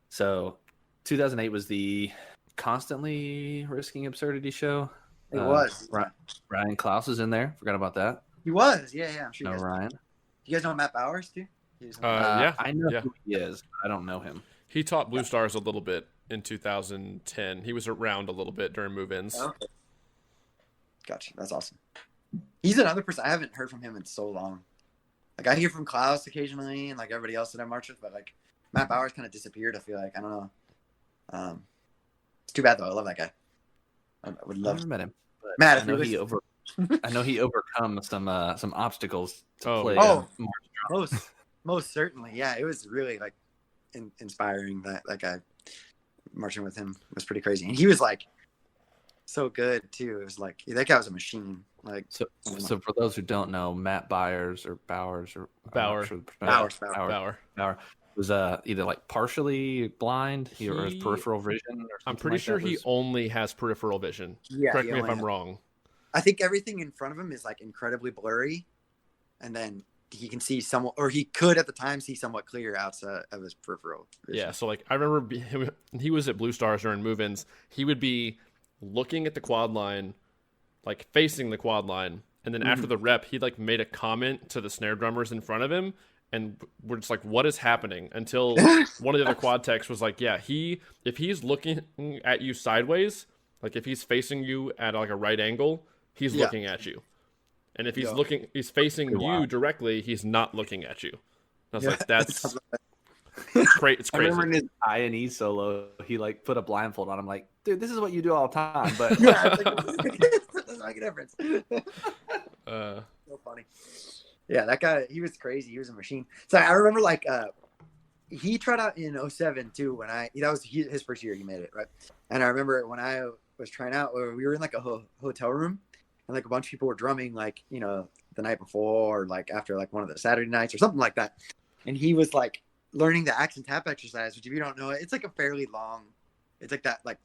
So 2008 was the Constantly Risking Absurdity show. It was. Ryan Klaus is in there. Forgot about that. He was. Yeah. I'm sure. No, Ryan. You guys know Matt Bowers too? Yeah. I know Yeah. who he is, but I don't know him. He taught Blue Stars a little bit in 2010. He was around a little bit during move-ins. Okay. Gotcha. That's awesome. He's another person. I haven't heard from him in so long. Like I hear from Klaus occasionally and like everybody else that I march with, but like Matt Bowers kind of disappeared. I feel like I don't know. It's too bad though. I love that guguy. I would I love never met him. But Matt. I know I know he overcome some obstacles to Oh, play. yeah. most certainly. Yeah, it was really like inspiring. That guy marching with him was pretty crazy, and he was like so good too. It was like that guy was a machine. Like So for those who don't know, Matt Bowers Bauer. was either like partially blind or his peripheral vision. Or I'm pretty sure he only has peripheral vision. Yeah, Correct me if I'm wrong. I think everything in front of him is like incredibly blurry, and then he can see somewhat, or he could at the time see somewhat clear outside of his peripheral vision. Yeah, so like I remember he was at Blue Stars during move-ins. He would be looking at the quad line, like facing the quad line, and then after the rep, he like made a comment to the snare drummers in front of him, and we're just like, "What is happening?" Until one of the other quad techs was like, "Yeah, if he's looking at you sideways, like if he's facing you at like a right angle, he's looking at you, and if he's facing you directly, he's not looking at you." I was like, "That's great. It's I crazy." remember in his I&E solo, he like put a blindfold on. I'm like, dude, this is what you do all the time. But Yeah, it doesn't make a difference. So funny. Yeah, that guy, he was crazy. He was a machine. So I remember like he tried out in 07 too when that was his first year he made it, right? And I remember when I was trying out, we were in like a hotel room and like a bunch of people were drumming like, you know, the night before or like after like one of the Saturday nights or something like that. And he was like learning the accent tap exercise, which if you don't know it, it's like a fairly long, it's like that like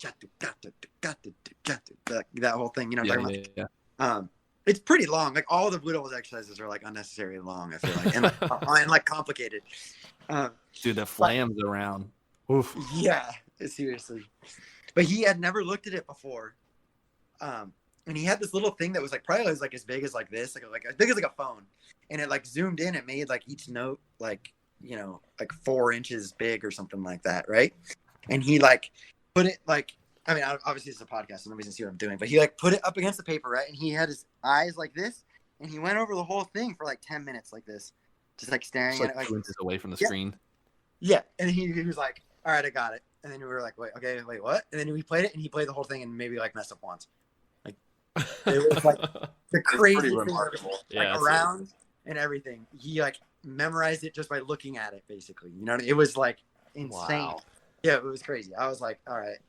that whole thing, you know what I'm talking about? Yeah. It's pretty long. Like all the Blue Devils exercises are like unnecessarily long, I feel like, and like complicated. Dude, the flams around. Oof. Yeah, seriously. But he had never looked at it before. And he had this little thing that was like probably like as big as like this, like as big as like a phone. And it like zoomed in, it made like each note like, you know, like 4 inches big or something like that, right? And he like put it like, I mean, obviously it's a podcast, so nobody's gonna see what I'm doing, but he like put it up against the paper, right? And he had his eyes like this, and he went over the whole thing for like 10 minutes like this, just like staring at it, like 2 inches away from the screen. Yeah, and he was like, "All right, I got it." And then we were like, "Wait, what?" And then we played it, and he played the whole thing, and maybe like messed up once. Like it was like the craziest thing, like around and everything. He like memorized it just by looking at it, basically. You know, it was like insane. Wow. Yeah, it was crazy. I was like, "All right,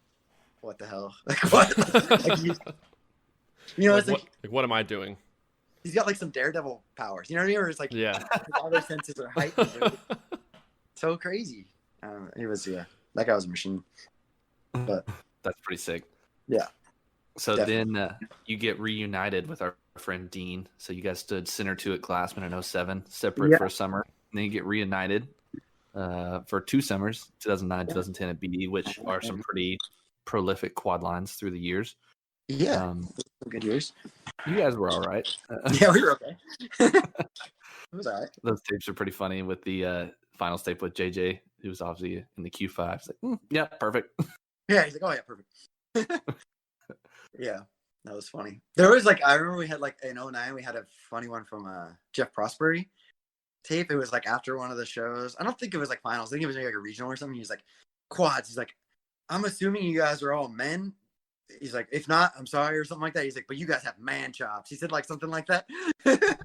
what the hell? Like what?" Like, you know, it's like what am I doing? He's got like some daredevil powers. You know what I mean? Or it's like all their senses are heightened. So crazy. He was that guy was a machine. But that's pretty sick. Yeah. So then you get reunited with our friend Dean. So you guys stood center 2 at Glassmen in 07, separate for a summer. And then you get reunited for 2 summers, 2009, 2010 at BD, which are some pretty prolific quad lines through the years. Yeah. Some good years. You guys were all right. Yeah, we were okay. It was all right. Those tapes are pretty funny with the final tape with JJ, who was obviously in the Q5. It's like, yeah, perfect. Yeah, he's like, oh, yeah, perfect. Yeah, that was funny. There was like, I remember we had like in 09, we had a funny one from Jeff Prospery tape. It was like after one of the shows. I don't think it was like finals. I think it was maybe like a regional or something. He's like, quads. He's like, I'm assuming you guys are all men. He's like, if not, I'm sorry, or something like that. He's like, but you guys have man chops. He said like something like that. It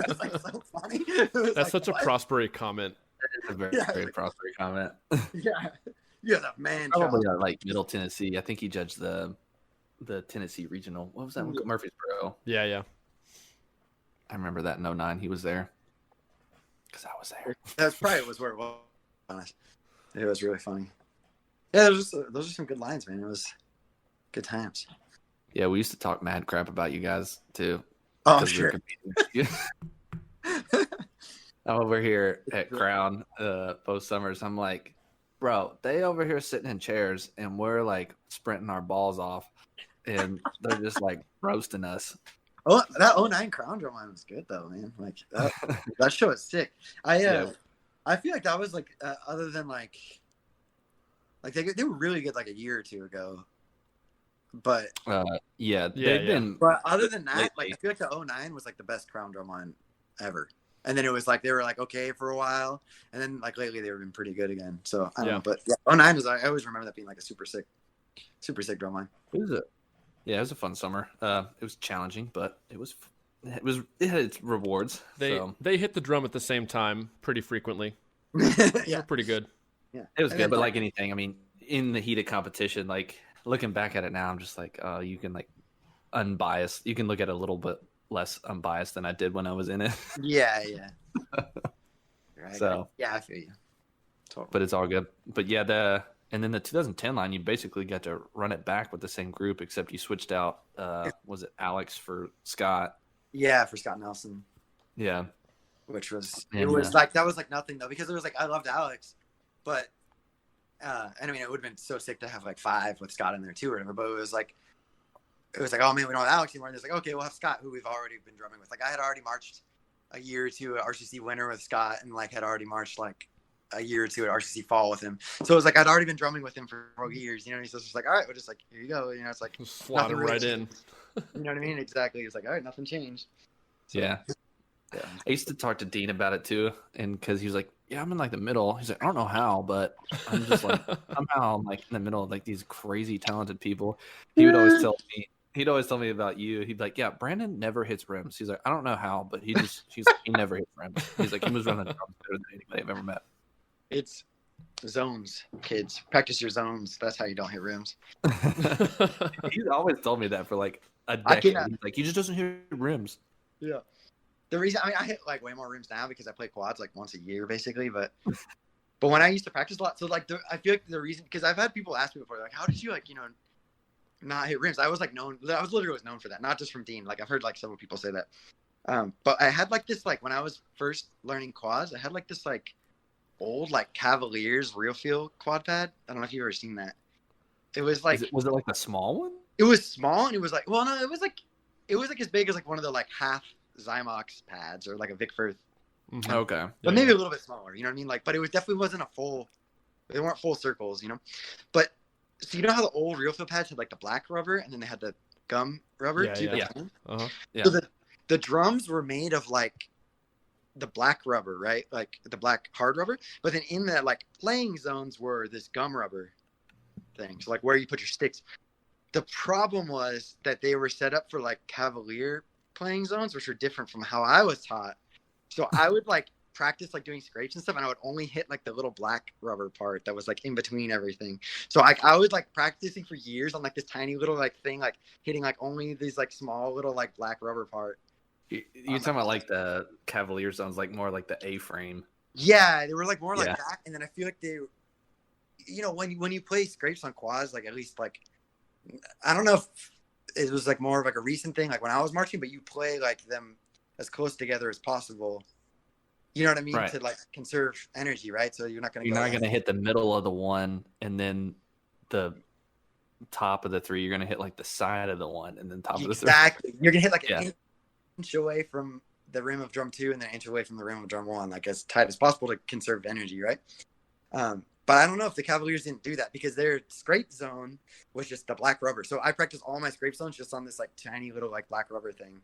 was like so funny. That's like, such a Prospery comment. It's a very Prospery comment. Yeah, you guys have man Probably chops. like Middle Tennessee. I think he judged the Tennessee regional. What was that one? Murfreesboro. Yeah. I remember that in 09. He was there because I was there. That's probably where it was. Honest, it was really funny. Yeah, those are some good lines, man. It was good times. Yeah, we used to talk mad crap about you guys too. Oh, sure. I'm over here at Crown both summers. I'm like, bro, they over here sitting in chairs and we're like sprinting our balls off and they're just like roasting us. Oh, that '09 Crown Drum line was good though, man. Like that show is sick. I feel like that was like other than like they were really good like a year or two ago. But they've been. But other than that, lately. like I feel like the '09 was like the best Crown Drum line ever. And then it was like they were like okay for a while, and then like lately they've been pretty good again. So I don't know, but '09 was I always remember that being like a super sick drum line. It was a fun summer. It was challenging, but it had its rewards. They hit the drum at the same time pretty frequently. Yeah, pretty good. Yeah, it was good, but like anything, I mean, in the heat of competition, like looking back at it now, I'm just like, you can like unbiased. You can look at it a little bit less unbiased than I did when I was in it. Yeah. Right. So yeah, I feel you. Totally. But it's all good. But yeah, and then the 2010 line, you basically got to run it back with the same group, except you switched out. Was it Alex for Scott? Yeah, for Scott Nelson. Yeah, which was like that was like nothing though, because it was like I loved Alex, but and I mean it would have been so sick to have like 5 with Scott in there too or whatever. But it was like oh man, we don't have Alex anymore. And it's like okay, we'll have Scott, who we've already been drumming with. Like I had already marched a year or two at RCC winter with Scott, and like had already marched like a year or two at RCC fall with him. So it was like I'd already been drumming with him for 4 years, you know. And so it's just like all right, we're just like here you go, you know. It's like just slot him right in. You know what I mean? Exactly. It's like all right, nothing changed. So, yeah. I used to talk to Dean about it too, and because he was like, "Yeah, I'm in like the middle." He's like, "I don't know how, but I'm just like somehow I'm like in the middle of like these crazy talented people." He would always tell me. He'd always tell me about you. He'd be like, "Yeah, Brandon never hits rims." He's like, "I don't know how, but he's like, he never hits rims." He's like, he was running drums better than anybody I've ever met. It's zones, kids. Practice your zones. That's how you don't hit rims. He's always told me that for like a decade. He's like, he just doesn't hit rims. Yeah. The reason, I mean, I hit like way more rims now because I play quads like once a year basically, but when I used to practice a lot, so like I feel like the reason, because I've had people ask me before, like, how did you like, you know, not hit rims? I was literally known for that, not just from Dean. Like I've heard like several people say that. But I had like this, like when I was first learning quads, I had like this like old like Cavaliers real feel quad pad. I don't know if you've ever seen that. It was like, was it like a small one? It was small, and it was like, well, no, it was like as big as like one of the like half Zymox pads or like a Vic Firth. Mm-hmm. Okay. But maybe a little bit smaller, you know what I mean? Like, but it was definitely wasn't they weren't full circles, you know? But so you know how the old real feel pads had like the black rubber and then they had the gum rubber? Yeah. So the drums were made of like the black rubber, right? Like the black hard rubber. But then in the like playing zones were this gum rubber thing. So like where you put your sticks. The problem was that they were set up for like Cavalier playing zones, which are different from how I was taught. So I would like practice like doing scrapes and stuff, and I would only hit like the little black rubber part that was like in between everything. So I was like practicing for years on like this tiny little like thing, like hitting like only these like small little like black rubber part. You're talking about like the Cavalier zones, like more like the A-frame. Yeah, they were like more like that, and then I feel like they, you know, when you play scrapes on quads, like at least like, I don't know if it was like more of like a recent thing, like when I was marching, but you play like them as close together as possible. You know what I mean? Right. To like conserve energy, right? So you're not going to hit the middle of the one and then the top of the 3. You're going to hit like the side of the one and then top of the 3. Exactly. You're going to hit like an inch away from the rim of drum 2 and then an inch away from the rim of drum 1, like as tight as possible to conserve energy, right? But I don't know if the Cavaliers didn't do that because their scrape zone was just the black rubber. So I practiced all my scrape zones just on this like tiny little like black rubber thing.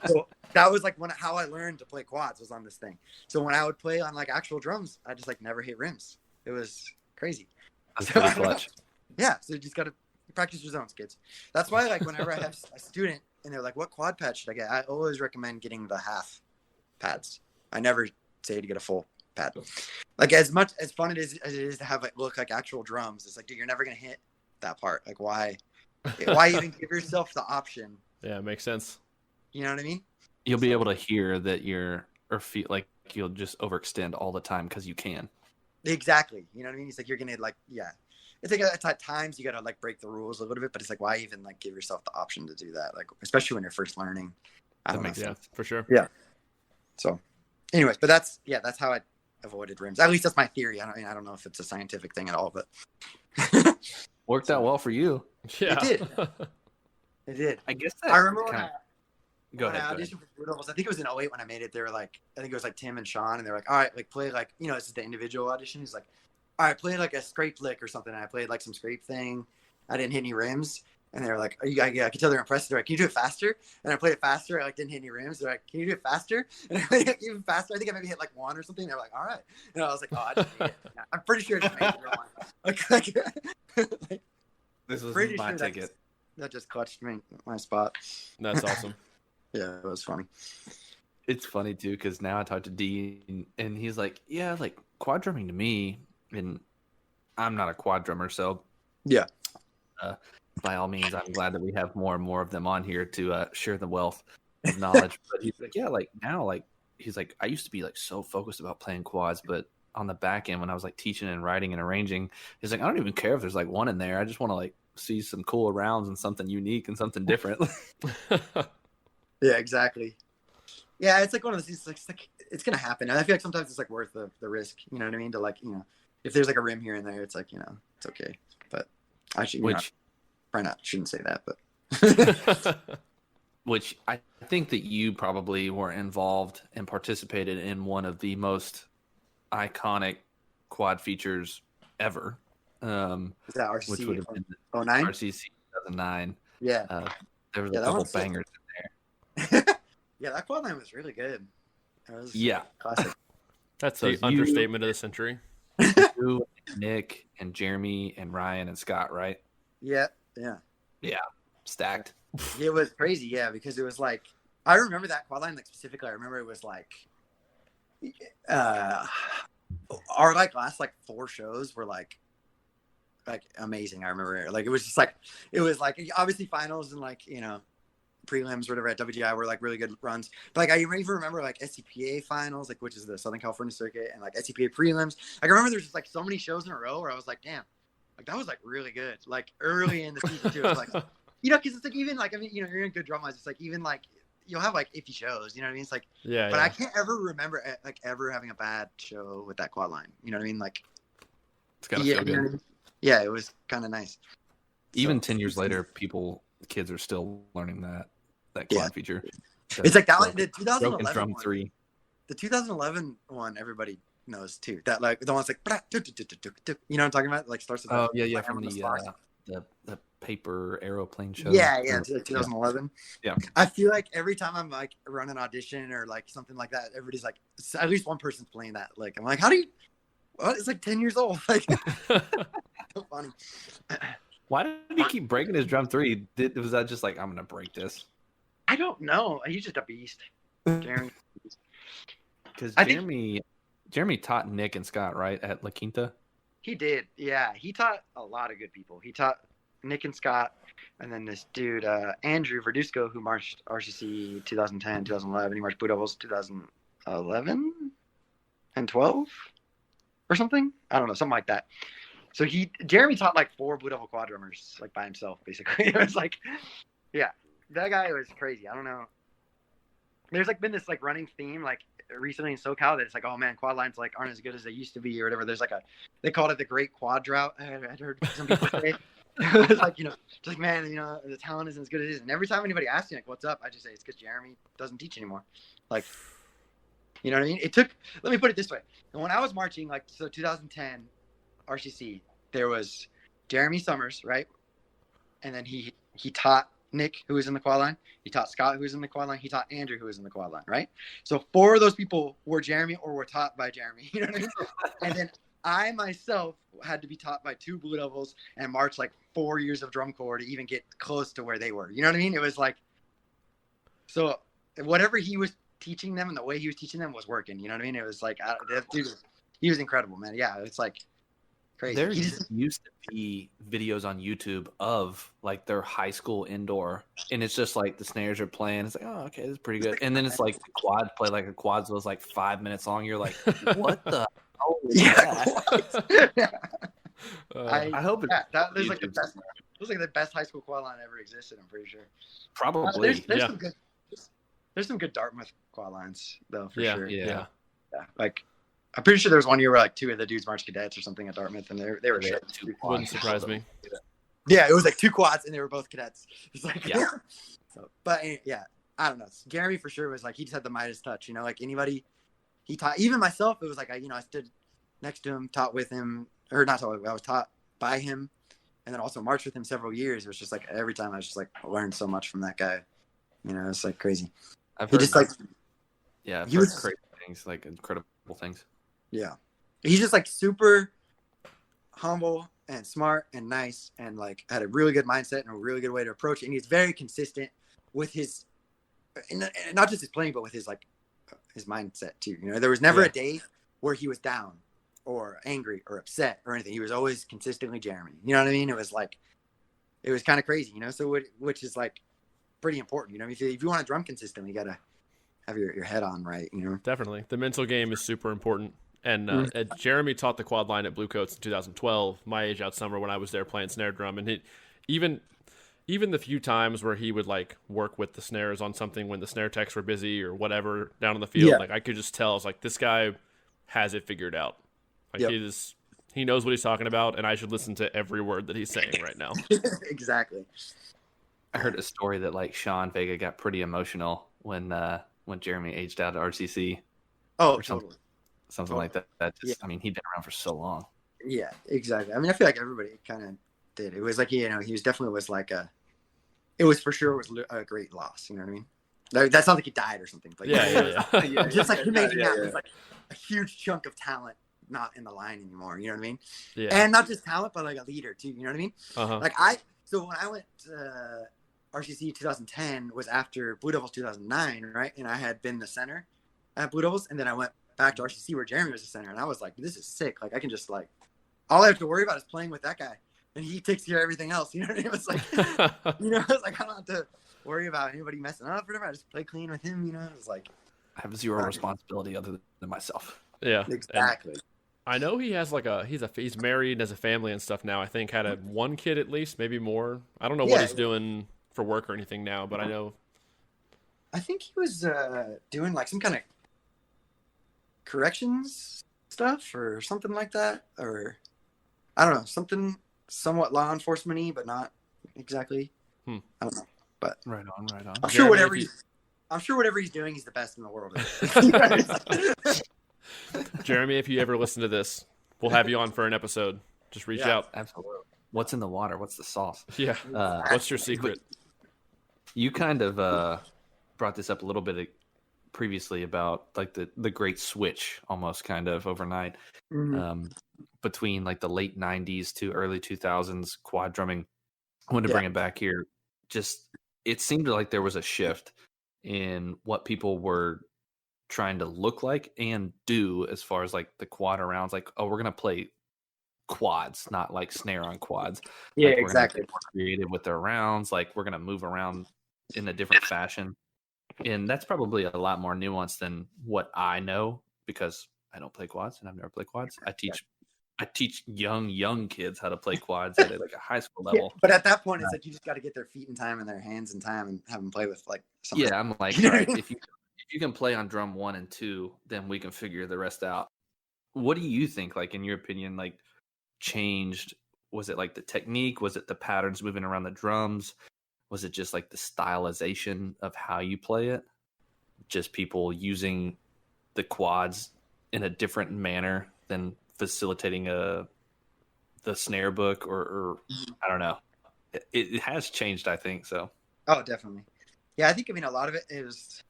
So that was like how I learned to play quads was on this thing. So when I would play on like actual drums, I just like never hit rims. It was crazy. That's pretty clutch. Yeah. So you just got to practice your zones, kids. That's why like whenever I have a student and they're like, what quad pad should I get? I always recommend getting the half pads. I never say to get a full pad. Like as much as fun as it is to have like look like actual drums, it's like, dude, you're never gonna hit that part. Like why even give yourself the option? Yeah, it makes sense. You know what I mean? You'll be able to hear that or feel like you'll just overextend all the time because you can. Exactly. You know what I mean? It's like you're gonna like it's like at times you gotta like break the rules a little bit, but it's like why even like give yourself the option to do that? Like especially when you're first learning. That makes sense for sure. Yeah. So, anyways, but that's how I avoided rims. At least that's my theory. I don't know if it's a scientific thing at all, but worked out well for you. Yeah, it did. It did. I guess I remember when Go when ahead. I auditioned for Blue Devils, I think it was in '08 when I made it. They were like, I think it was like Tim and Sean, and they were like, all right, like play like, you know, this is the individual audition. He's like, all right, play like a scrape lick or something. And I played like some scrape thing. I didn't hit any rims. And they were like, I could tell they were impressed. They're like, can you do it faster? And I played it faster. I like didn't hit any rims. They're like, can you do it faster? And I played it even faster. I think I maybe hit like one or something. They're like, all right. And I was like, oh, I just made it. I'm pretty sure I just made it. Like, This was pretty my sure ticket. that just clutched me my spot. That's awesome. Yeah, it was funny. It's funny too because now I talk to D and he's like, yeah, like quad drumming to me, and I'm not a quad drummer, so Yeah. By all means, I'm glad that we have more and more of them on here to share the wealth of knowledge. But he's like, yeah, like now, like he's like, I used to be like so focused about playing quads, but on the back end when I was like teaching and writing and arranging, he's like, I don't even care if there's like one in there. I just want to like see some cool rounds and something unique and something different. Yeah, exactly. Yeah, it's like one of those things. Like it's gonna happen, and I feel like sometimes it's like worth the risk. You know what I mean? To like, you know, if there's like a rim here and there, it's like, you know, it's okay. But I should, probably not. Shouldn't say that, but which I think that you probably were involved and participated in one of the most iconic quad features ever. Is that RCC? Which would have been 09? RCC 2009. Yeah. There was a couple bangers in Yeah, that quad line was really good. That was classic. That's the understatement of the century. You, Nick, and Jeremy, and Ryan, and Scott, right? Yeah. Stacked. It was crazy, yeah, because it was like, I remember that quad line, like specifically, I remember it was like, our like last like 4 shows were like amazing. I remember like, it was just like, it was like, obviously finals and like, you know, prelims, whatever at WGI were like really good runs. But like I even remember like SCPA finals, like which is the Southern California circuit, and like SCPA prelims. Like I remember there's just like so many shows in a row where I was like, damn, like that was like really good. Like early in the season too, it was like, you know, because it's like even like, I mean, you know, you're in good drum lines. It's like even like you'll have like iffy shows. You know what I mean? It's like, but I can't ever remember like ever having a bad show with that quad line. You know what I mean? Like it's gotta feel good. Yeah, it was kind of nice. Even 10 years later, kids are still learning that quad feature. It's like that one, the 2011 drum one, 3. The 2011 one, everybody knows too. That like the one's like, you know what I'm talking about? Like starts with from the paper aeroplane show. Yeah, 2011. Yeah. I feel like every time I'm like running an audition or like something like that, everybody's like, at least one person's playing that. Like I'm like, how do you? Well, it's like 10 years old. Like, so funny. Why did he keep breaking his drum 3? Was that just like, I'm gonna break this? I don't know. He's just a beast. Jeremy. Because Jeremy taught Nick and Scott, right, at La Quinta? He did. Yeah. He taught a lot of good people. He taught Nick and Scott, and then this dude, Andrew Verdusco, who marched RCC 2010, 2011. He marched Blue Devils 2011 and 12 or something. I don't know, something like that. So Jeremy taught like 4 Blue Devil quad drummers, like by himself, basically. It was like, yeah, that guy was crazy. I don't know. There's like been this like running theme like recently in SoCal that it's like, oh man, quad lines like aren't as good as they used to be or whatever. There's like they called it the Great Quad Drought. I heard some people say. It was like, you know, just like, man, you know, the talent isn't as good as it is. And every time anybody asks me like, what's up? I just say it's because Jeremy doesn't teach anymore. Like, you know what I mean? Let me put it this way. And when I was marching, like, so 2010 RCC, there was Jeremy Summers, right? And then he taught Nick, who was in the quad line. He taught Scott, who was in the quad line. He taught Andrew, who was in the quad line, right? So 4 of those people were Jeremy or were taught by Jeremy. You know what I mean? And then I myself had to be taught by 2 Blue Devils and march like 4 years of drum corps to even get close to where they were. You know what I mean? It was like, so whatever he was teaching them and the way he was teaching them was working. You know what I mean? It was like, dude, he was incredible, man. Yeah, it's like crazy. There used to be videos on YouTube of like their high school indoor, and it's just like the snares are playing. It's like, oh, okay, this is pretty good. And then it's like the quad play, like a quads was like 5 minutes long. You're like, what the hell is that? I hope there's like the best. It was like the best high school quad line ever existed. I'm pretty sure. Probably. There's some good Dartmouth quad lines though, for sure. Yeah. Like, I'm pretty sure there was one year where like 2 of the dudes marched cadets or something at Dartmouth, and they were shit. Wouldn't surprise me. Yeah, it was like 2 quads, and they were both cadets. It's like, yeah. So, but yeah, I don't know. Jeremy for sure was like, he just had the Midas touch, you know, like anybody he taught, even myself, it was like, I stood next to him, taught with him, or not taught with him, I was taught by him, and then also marched with him several years. It was just like, every time I was just like, learned so much from that guy. You know, it's like crazy. I've He heard, just like, I've he heard was, crazy things, like incredible things. yeah. He's just like super humble and smart and nice and like had a really good mindset and a really good way to approach it. And he's very consistent with his, and not just his playing, but with his like his mindset too. You know, there was never a day where he was down or angry or upset or anything. He was always consistently Jeremy. You know what I mean? It was like, it was kind of crazy, you know? So which is like pretty important. You know, if you want to drum consistently, you got to have your head on right, you know? Definitely. The mental game is super important. And Jeremy taught the quad line at Blue Coats in 2012, my age out summer when I was there playing snare drum. And even the few times where he would like work with the snares on something when the snare techs were busy or whatever down in the field, like I could just tell, I was like, this guy has it figured out. Like he knows what he's talking about, and I should listen to every word that he's saying right now. Exactly. I heard a story that like Sean Vega got pretty emotional when Jeremy aged out at RCC. Oh, something like that. I mean, he'd been around for so long. Yeah, exactly. I mean, I feel like everybody kind of did. It was like, you know, he was definitely was like it was for sure was a great loss. You know what I mean? That's not like he died or something. But yeah. Just like him aging out, it was like a huge chunk of talent not in the line anymore. You know what I mean? Yeah. And not just talent, but like a leader too. You know what I mean? Uh-huh. Like so when I went to RCC 2010 was after Blue Devils 2009, right? And I had been the center at Blue Devils, and then I went back to RCC where Jeremy was the center, and I was like, this is sick. Like I can just like, all I have to worry about is playing with that guy, and he takes care of everything else. You know what I mean? It's like, you know, it's like I don't have to worry about anybody messing up or whatever. I just play clean with him. You know, it's like I have zero responsibility other than myself. Yeah, exactly. And I know he has like he's married and has a family and stuff now. I think had one kid at least, maybe more. I don't know what he's doing for work or anything now, but I know. I think he was doing like some kind of corrections stuff or something like that, or I don't know, something somewhat law enforcement-y, but not exactly. I don't know, but right on. I'm sure whatever he's doing, he's the best in the world. Jeremy, if you ever listen to this, we'll have you on for an episode. Just reach out. Absolutely. What's in the water? What's the sauce? Yeah. What's your secret? You kind of brought this up a little bit previously about like the great switch almost kind of overnight between like the late 90s to early 2000s quad drumming. I wanted to bring it back here. Just it seemed like there was a shift in what people were trying to look like and do as far as like the quad rounds. Like, oh, we're gonna play quads, not like snare on quads. Yeah, like, exactly. We're creative with their rounds. Like we're gonna move around in a different fashion. And that's probably a lot more nuanced than what I know because I don't play quads and I've never played quads. I teach young kids how to play quads at like a high school level. But at that point, it's like you just got to get their feet in time and their hands in time and have them play with like something. Yeah, I'm like, all right, if you can play on drum 1 and 2, then we can figure the rest out. What do you think, like in your opinion, like changed? Was it like the technique? Was it the patterns moving around the drums? Was it just like the stylization of how you play it? Just people using the quads in a different manner than facilitating the snare book or I don't know. It has changed, I think so. Oh, definitely. Yeah, I think, a lot of it is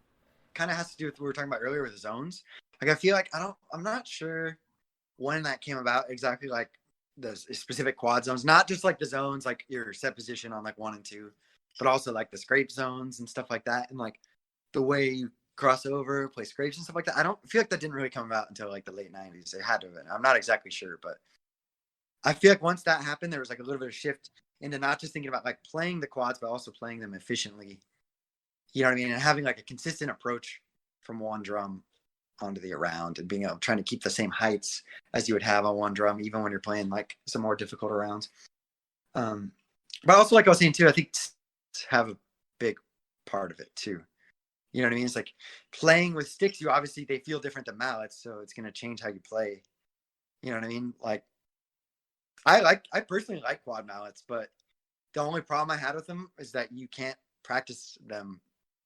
kind of has to do with what we were talking about earlier with the zones. Like, I feel like I'm not sure when that came about exactly, like the specific quad zones, not just like the zones, like your set position on like 1 and 2, but also like the scrape zones and stuff like that. And like the way you cross over, play scrapes and stuff like that. I don't feel like that didn't really come about until like the late 90s. It had to have been. I'm not exactly sure, but I feel like once that happened, there was like a little bit of shift into not just thinking about like playing the quads, but also playing them efficiently. You know what I mean? And having like a consistent approach from one drum onto the around and being able trying to keep the same heights as you would have on one drum, even when you're playing like some more difficult rounds. But also, like I was saying too, I think have a big part of it too. You know what I mean? It's like playing with sticks, they feel different than mallets, so it's going to change how you play. You know what I mean? Like I personally like quad mallets, but the only problem I had with them is that you can't practice them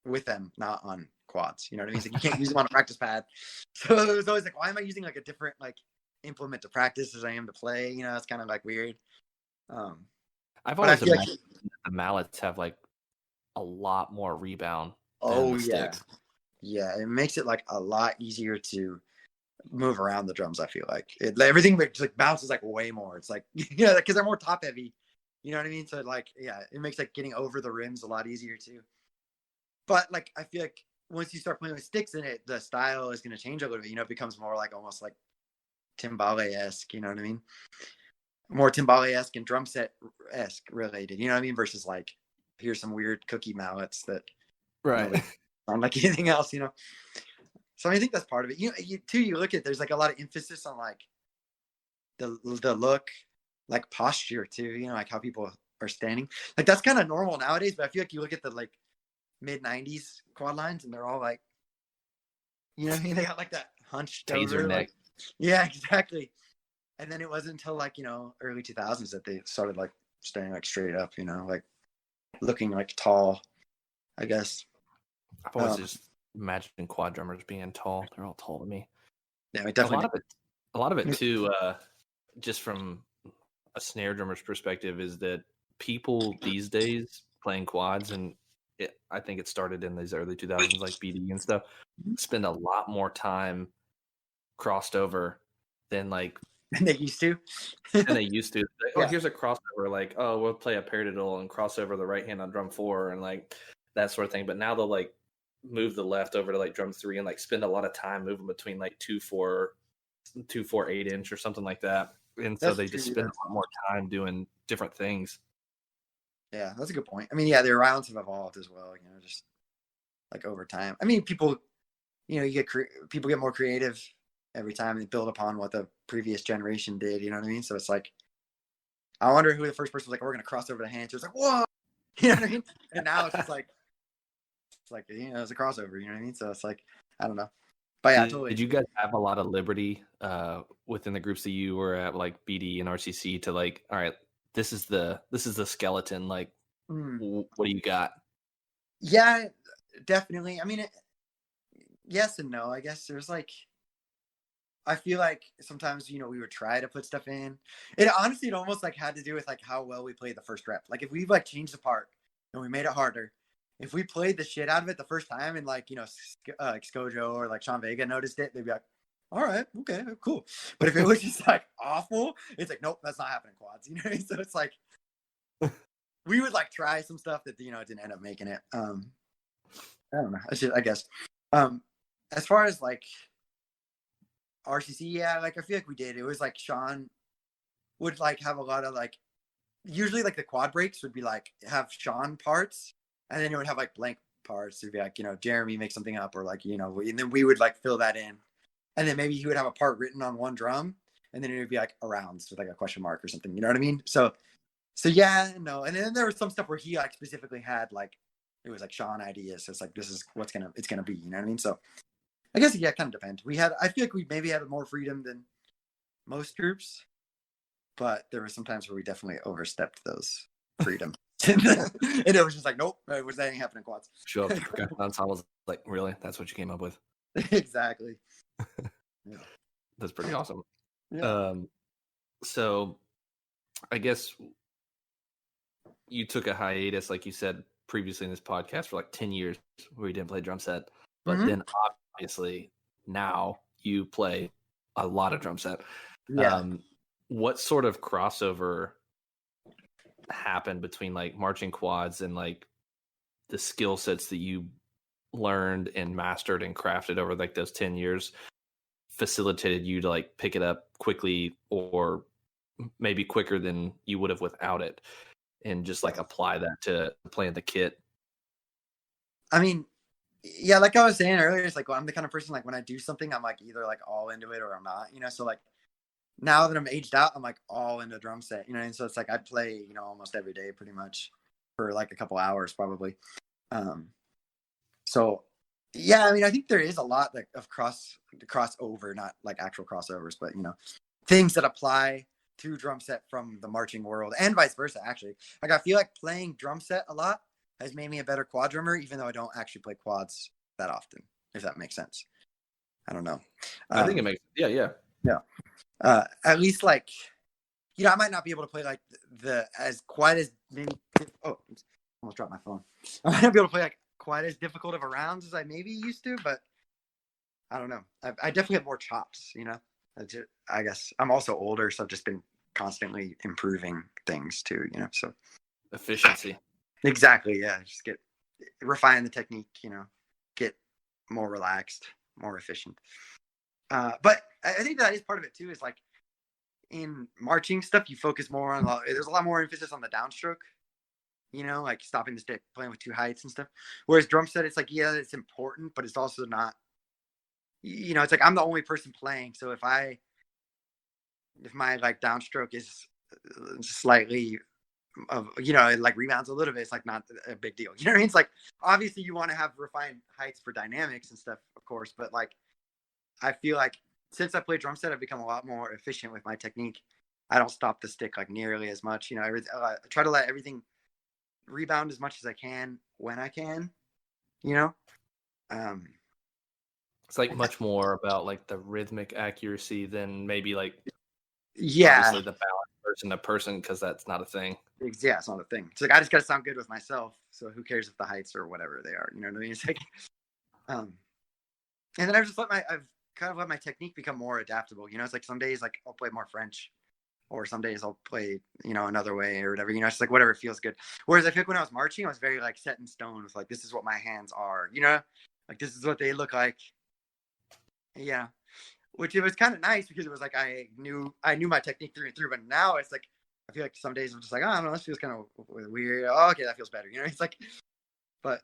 with them, not on quads. You know what I mean? It's like you can't use them on a practice pad. So it was always like, why am I using like a different like implement to practice as I am to play? You know, it's kind of like weird. I've but I always feel imagined the mallets have like a lot more rebound than oh the yeah, sticks. yeah, it makes it like a lot easier to move around the drums. I feel like everything like bounces like way more. It's like yeah, because they're more top heavy. You know what I mean? So like yeah, it makes like getting over the rims a lot easier too. But like I feel like once you start playing with sticks in it, the style is going to change a little bit. You know, it becomes more like almost like timbale-esque. You know what I mean? More timbale-esque and drum set-esque related. You know what I mean? Versus like here's some weird cookie mallets that Right. sound like anything else. You know. So I think that's part of it. You look at there's like a lot of emphasis on like the look, like posture too. You know, like how people are standing. Like that's kind of normal nowadays. But I feel like you look at the like mid '90s quad lines, and they're all like, you know what I mean? They got like that hunched Taser over, neck. like, yeah, exactly. And then it wasn't until like early 2000s that they started like standing like straight up. You know, like looking like tall. I guess. I've always just imagined quad drummers being tall. They're all tall to me. Yeah, we definitely. A lot of it too, just from a snare drummer's perspective, is that people these days playing quads, and I think it started in these early 2000s, like BD and stuff, spend a lot more time crossed over than like And they used to. than they used to. Like, oh, Yeah. here's a crossover. Like, oh, we'll play a paradiddle and cross over the right hand on drum 4 and like that sort of thing. But now they'll like move the left over to like drum 3 and like spend a lot of time moving between like 2/4, 8" or something like that. And so they just spend a lot more time doing different things. Yeah, that's a good point. I mean, yeah, their rounds have evolved as well. Just like over time. I mean, people, people get more creative every time and build upon what the previous generation did. You know what I mean? So it's like, I wonder who the first person was like, we're going to cross over the hands. It's like, whoa, you know what I mean? And now it's just like, it's a crossover. You know what I mean? So it's like, I don't know. But yeah, totally. Did you guys have a lot of liberty within the groups that you were at, like BD and RCC, to like, all right, this is the skeleton. Like, what do you got? Yeah, definitely. I mean, yes and no. I guess there's like, I feel like sometimes we would try to put stuff in. It honestly, it almost like had to do with like how well we played the first rep. Like if we like changed the part and we made it harder, if we played the shit out of it the first time and like like Skojo or like Sean Vega noticed it, they'd be like, all right, okay, cool. But if it was just like awful, it's like, nope, that's not happening quads. You know what I mean? So it's like we would like try some stuff that didn't end up making it. I don't know. It's just, I guess. As far as like RCC, yeah, like I feel like we did. It was like Sean would like have a lot of like, usually like the quad breaks would be like have Sean parts, and then it would have like blank parts. It'd be like Jeremy make something up, or like and then we would like fill that in, and then maybe he would have a part written on one drum, and then it would be like a rounds with like a question mark or something. You know what I mean? So yeah, no, and then there was some stuff where he like specifically had like it was like Sean ideas. So it's like this is what's it's gonna be. You know what I mean? So I guess it kind of depends. I feel like we maybe had more freedom than most groups, but there were some times where we definitely overstepped those freedom. And it was just like, nope, that ain't happening quads. Show up to percussion ensembles, like, really? That's what you came up with? Exactly. Yeah. That's pretty awesome. Yeah. So I guess you took a hiatus, like you said previously in this podcast, for like 10 years where you didn't play drum set. But then obviously now you play a lot of drum set. Yeah. What sort of crossover happened between like marching quads and like the skill sets that you learned and mastered and crafted over like those 10 years facilitated you to like pick it up quickly, or maybe quicker than you would have without it, and just like apply that to playing the kit? I mean, yeah, like I was saying earlier, it's like, well, I'm the kind of person, like when I do something, I'm like either like all into it or I'm not, so like now that I'm aged out, I'm like all into drum set, and so it's like I play, almost every day pretty much for like a couple hours probably. So yeah, I mean, I think there is a lot of crossover, not like actual crossovers, but things that apply to drum set from the marching world and vice versa. Actually, like I feel like playing drum set a lot has made me a better quad drummer, even though I don't actually play quads that often, if that makes sense. I don't know. I think it makes, yeah. At least like, I might not be able to play like as quite as maybe. Oh, almost dropped my phone. I might not be able to play like quite as difficult of a rounds as I maybe used to, but I don't know. I definitely have more chops. I guess I'm also older, so I've just been constantly improving things too. So Efficiency. exactly, yeah. Just refine the technique. Get more relaxed, more efficient. But I think that is part of it too. Is like in marching stuff, you focus more on. There's a lot more emphasis on the downstroke. Like stopping the stick, playing with two heights and stuff. Whereas drum set, it's like, yeah, it's important, but it's also not. It's like I'm the only person playing, so if my like downstroke is slightly it like rebounds a little bit, it's like not a big deal. You know what I mean? It's like obviously you want to have refined heights for dynamics and stuff, of course, but like I feel like since I play drum set, I've become a lot more efficient with my technique. I don't stop the stick like nearly as much. I try to let everything rebound as much as I can when I can. It's like much more about like the rhythmic accuracy than maybe like obviously the balance person to person, because that's not a thing. Yeah, it's not a thing. It's like I just gotta sound good with myself. So who cares if the heights or whatever they are? You know what I mean? It's like, and then I've kind of let my technique become more adaptable. It's like some days like I'll play more French, or some days I'll play another way or whatever. It's like whatever feels good. Whereas I feel like when I was marching, I was very like set in stone with like this is what my hands are. Like this is what they look like. Yeah, which it was kind of nice because it was like I knew my technique through and through. But now it's like I feel like some days I'm just like, oh, I don't know, this feels kind of weird. Oh, okay, that feels better. It's like, but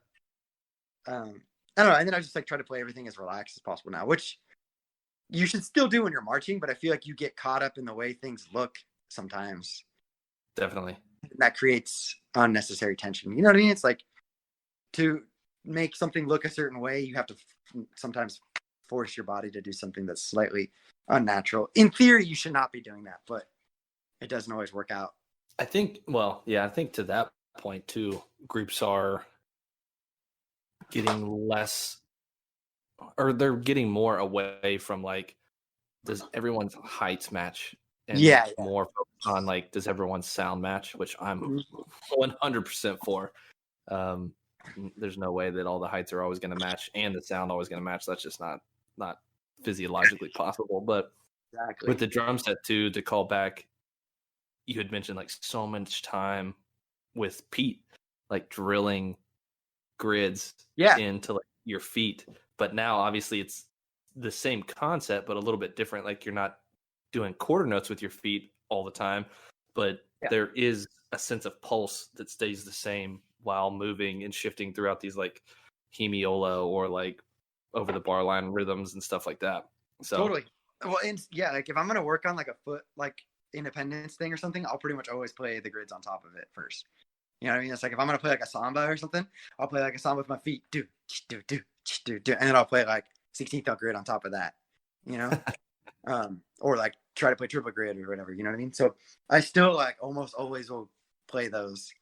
I don't know. And then I just like try to play everything as relaxed as possible now, which you should still do when you're marching. But I feel like you get caught up in the way things look sometimes. Definitely. That creates unnecessary tension. You know what I mean? It's like to make something look a certain way, you have to sometimes force your body to do something that's slightly unnatural. In theory, you should not be doing that, but it doesn't always work out. I think to that point too, groups are getting less, or they're getting more away from like, does everyone's heights match? And more focused on like, does everyone's sound match? Which I'm 100% for. There's no way that all the heights are always going to match and the sound always going to match. That's just not physiologically possible. But exactly with the drum set too, to call back, you had mentioned like so much time with Pete, like drilling grids into like your feet. But now obviously it's the same concept, but a little bit different. Like you're not doing quarter notes with your feet all the time, but there is a sense of pulse that stays the same while moving and shifting throughout these like hemiola or like over the bar line rhythms and stuff like that. So totally. Well, and like if I'm gonna work on like a foot like independence thing or something, I'll pretty much always play the grids on top of it first. You know what I mean? It's like if I'm gonna play like a samba or something, I'll play like a samba with my feet, do, and then I'll play like 16th note grid on top of that. Or like try to play triple grid or whatever. You know what I mean? So I still like almost always will play those,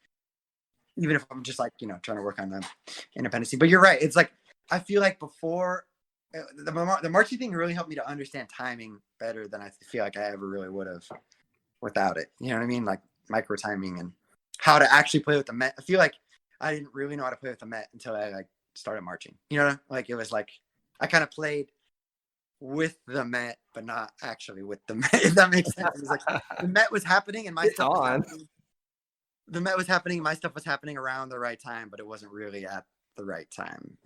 even if I'm just like trying to work on them independency. But you're right. It's like I feel like before the marching thing really helped me to understand timing better than I feel like I ever really would have without it. You know what I mean? Like micro timing and how to actually play with the Met. I feel like I didn't really know how to play with the Met until I like started marching. Like it was like I kind of played with the Met, but not actually with the Met. If that makes sense. It was like the Met was happening and my stuff was happening. The Met was happening. My stuff was happening around the right time, but it wasn't really at the right time.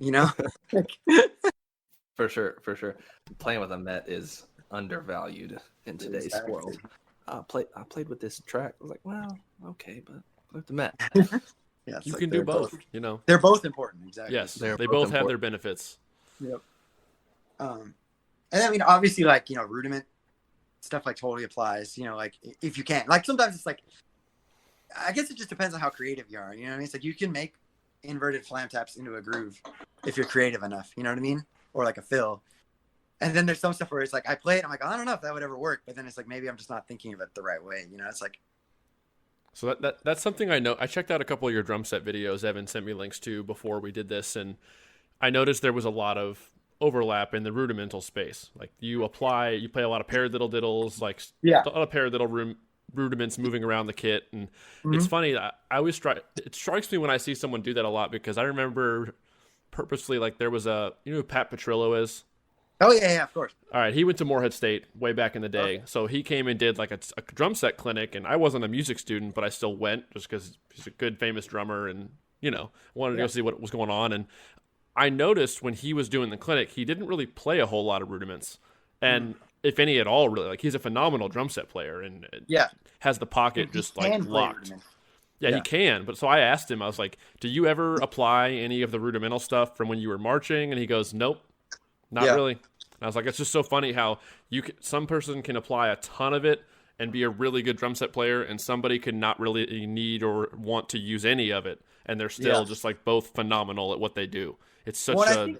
For sure. Playing with a Met is undervalued in today's world. I played with this track. I was like, well, okay, but play with the Met. Yeah, you can do both. They're both important. Exactly. Yes, they both have their benefits. Yep. And I mean, obviously, like rudiment stuff like totally applies. Like if you can, like sometimes it's like, I guess it just depends on how creative you are. You know what I mean? It's like you can make inverted flam taps into a groove if you're creative enough. You know what I mean? Or like a fill. And then there's some stuff where it's like I play it, I'm like, I don't know if that would ever work. But then it's like maybe I'm just not thinking of it the right way. It's like So that's something I know. I checked out a couple of your drum set videos Evan sent me links to before we did this, and I noticed there was a lot of overlap in the rudimental space. Like you play a lot of paradiddle diddles, like Yeah. a lot of paradiddle rudiments moving around the kit. And it's Mhm. funny, I always it strikes me when I see someone do that a lot, because I remember purposely, like there was who Pat Petrillo is? Oh yeah, of course. All right, he went to Morehead State way back in the day. Okay. So he came and did like a drum set clinic, and I wasn't a music student, but I still went just because he's a good, famous drummer, and wanted to go see what was going on. And I noticed when he was doing the clinic, he didn't really play a whole lot of rudiments, and if any at all, really. Like he's a phenomenal drum set player, and Yeah. has the pocket He just can like play locked. rudiments. Yeah, Yeah. he can. But so I asked him, I was like, "Do you ever apply any of the rudimental stuff from when you were marching?" And he goes, "Nope, not Yeah. really." And I was like, "It's just so funny how some person can apply a ton of it and be a really good drum set player, and somebody could not really need or want to use any of it, and they're still Yeah. just like both phenomenal at what they do." It's such Well, a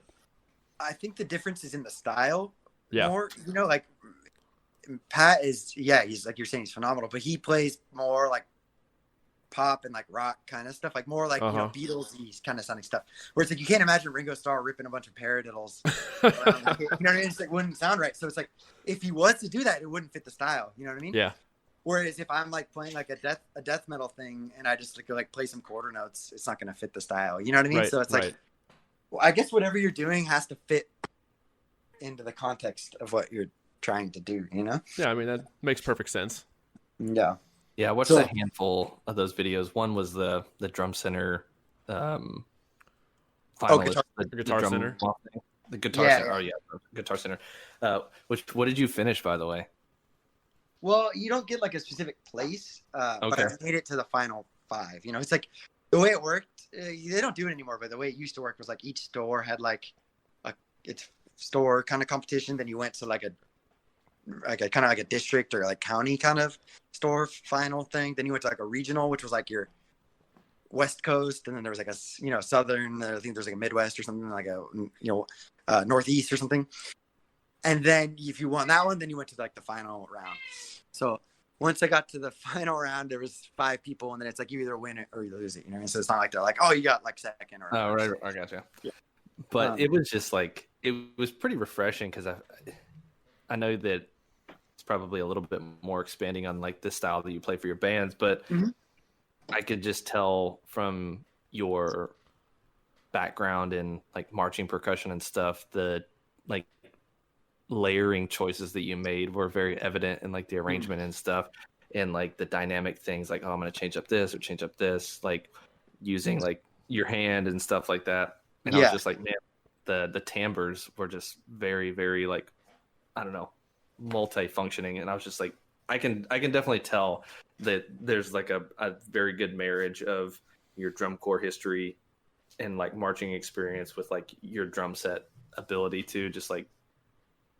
I think the difference is in the style Yeah. more. Like Pat is, he's like you're saying, he's phenomenal, but he plays more like pop and like rock kind of stuff, like more like Beatlesy kind of sounding stuff. Where it's like you can't imagine Ringo Starr ripping a bunch of paradiddles around the kit, you know what I mean? It's like wouldn't sound right. So it's like if he was to do that, it wouldn't fit the style. You know what I mean? Yeah. Whereas if I'm like playing like a death metal thing and I just like play some quarter notes, it's not going to fit the style. You know what I mean? Right, So it's right. like, well, I guess whatever you're doing has to fit into the context of what you're trying to do. You know? Yeah, I mean that makes perfect sense. Yeah. Yeah, I watched So- a handful of those videos. One was the Drum Center finalist, the Guitar drum Center. ball thing. The Guitar Yeah, Center. Oh yeah, Guitar Center. What did you finish, by the way? Well, you don't get like a specific place, but Okay. I made it to the final 5. You know, it's like the way it worked. They don't do it anymore, but the way it used to work was like each store had like its store kind of competition. Then you went to like a kind of like a district or like county kind of store final thing. Then you went to like a regional, which was like your West Coast, and then there was like a Southern. I think there's like a Midwest or something, like a Northeast or something. And then if you won that one, then you went to like the final round. So once I got to the final round, there was 5 people, and then it's like you either win it or you lose it. You know, so it's not like they're like, oh, you got like second or. Oh right, I gotcha. Yeah. But it was just like it was pretty refreshing because I know that it's probably a little bit more expanding on like the style that you play for your bands, but Mhm. I could just tell from your background in like marching percussion and stuff, the like layering choices that you made were very evident in like the arrangement and stuff, and like the dynamic things like, oh, I'm going to change up this or change up this, like using like your hand and stuff like that. And I was just like, man, the timbres were just very, very like, I don't know, multi-functioning. And I was just like, I can definitely tell that there's like a very good marriage of your drum corps history and like marching experience with like your drum set ability to just like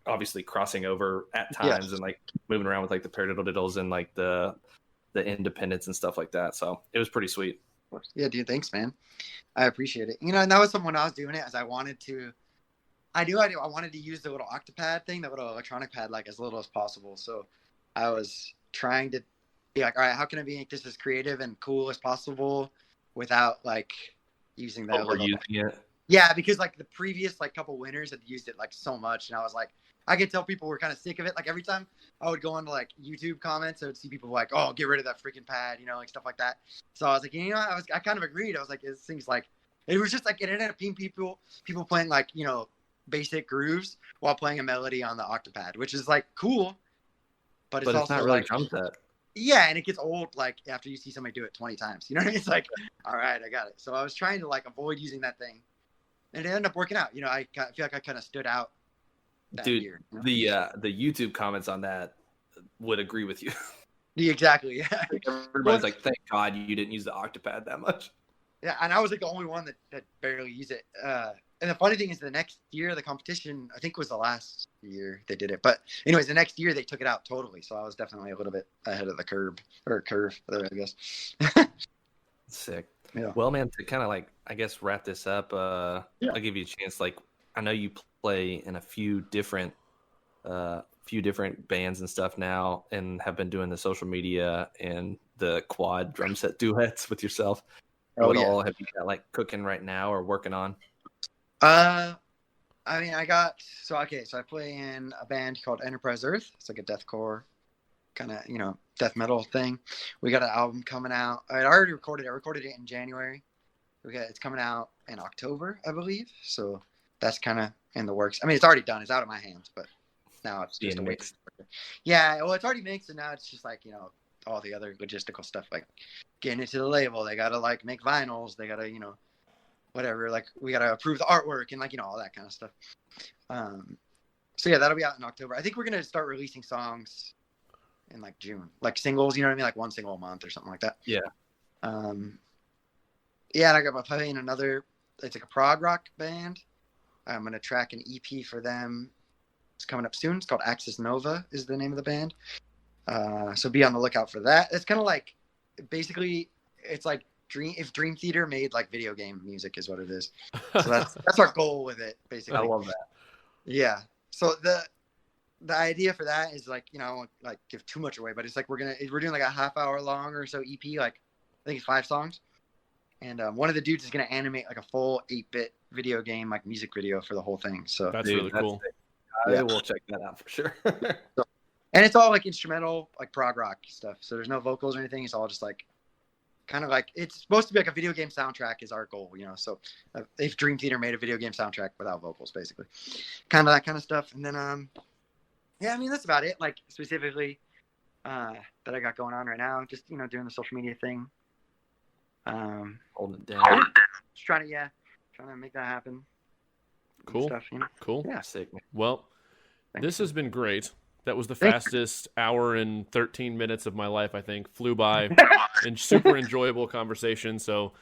obviously crossing over at times and like moving around with like the paradiddle diddles and like the independence and stuff like that. So it was pretty sweet. Yeah, dude, thanks, man. I appreciate it. And that was something when I was doing it, as I wanted to. I wanted to use the little octopad thing, the little electronic pad, like as little as possible. So I was trying to be like, all right, how can I make this as creative and cool as possible without like using that little. Overusing it. Yeah, because like the previous like couple winners had used it like so much, and I was like, I could tell people were kind of sick of it. Like every time I would go onto like YouTube comments, I would see people like, "Oh, get rid of that freaking pad," like stuff like that. So I was like, I kind of agreed. I was like, this thing's like, it was just like it ended up being people playing like basic grooves while playing a melody on the octopad, which is like cool, but it's also not really like, drum set. yeah, and it gets old like after you see somebody do it 20 times. You know what I mean? It's like, all right, I got it. So I was trying to like avoid using that thing, and it ended up working out. I feel like I kind of stood out. Dude, year, the YouTube comments on that would agree with you. Yeah, exactly. Yeah. Everybody's like, thank God you didn't use the octopad that much. Yeah, and I was like the only one that barely used it. And the funny thing is, the next year the competition, I think was the last year they did it. But anyways, the next year they took it out totally. So I was definitely a little bit ahead of the curve there, I guess. Sick. Yeah. Well, man, to kind of like, I guess, wrap this up, I'll give you a chance. Like, I know you play in a few different few different bands and stuff now, and have been doing the social media and the quad drum set duets with yourself. Oh, What yeah. all have you got like cooking right now or working on? I mean, I play in a band called Enterprise Earth. It's like a deathcore kind of, death metal thing. We got an album coming out. I already recorded it. I recorded it in January. It's coming out in October, I believe. So that's kind of in the works. I mean, it's already done. It's out of my hands, but now it's just a wait. Yeah, well, it's already mixed, and now it's just like, all the other logistical stuff, like getting it to the label. They got to like make vinyls. They got to, whatever, like we got to approve the artwork and like, all that kind of stuff. So yeah, that'll be out in October. I think we're going to start releasing songs in like June, like singles, you know what I mean? Like one single a month or something like that. Yeah. Yeah. And I got my play in another, it's like a prog rock band. I'm going to track an EP for them. It's coming up soon. It's called Axis Nova is the name of the band. So be on the lookout for that. It's kind of like, basically it's like if Dream Theater made like video game music is what it is. So that's our goal with it, basically. I love that. Yeah. So the idea for that is like, I won't like give too much away, but it's like we're doing like a half-hour long or so EP, like I think it's 5 songs. And one of the dudes is gonna animate like a full 8-bit video game like music video for the whole thing. So That's really cool. I will check that out for sure. And it's all like instrumental, like prog rock stuff. So there's no vocals or anything. It's all just like kind of like, it's supposed to be like a video game soundtrack is our goal, So if Dream Theater made a video game soundtrack without vocals, basically, kind of that kind of stuff. And then, yeah, I mean, that's about it. Like specifically that I got going on right now, just, doing the social media thing. Holding it down. Just trying to make that happen. Cool. Stuff, Cool. Yeah, sick, man. Well, this has been great. That was the fastest hour and 13 minutes of my life, I think. Flew by. And super enjoyable conversation. So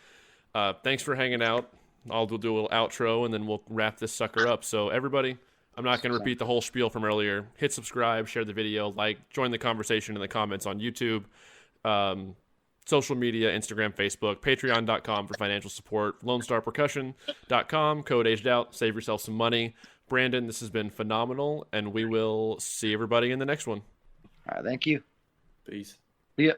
thanks for hanging out. I'll do a little outro, and then we'll wrap this sucker up. So everybody, I'm not going to repeat the whole spiel from earlier. Hit subscribe, share the video, join the conversation in the comments on YouTube, social media, Instagram, Facebook, patreon.com for financial support, lonestarpercussion.com, code aged out, save yourself some money. Brandon, this has been phenomenal, and we will see everybody in the next one. All right, thank you. Peace. See ya.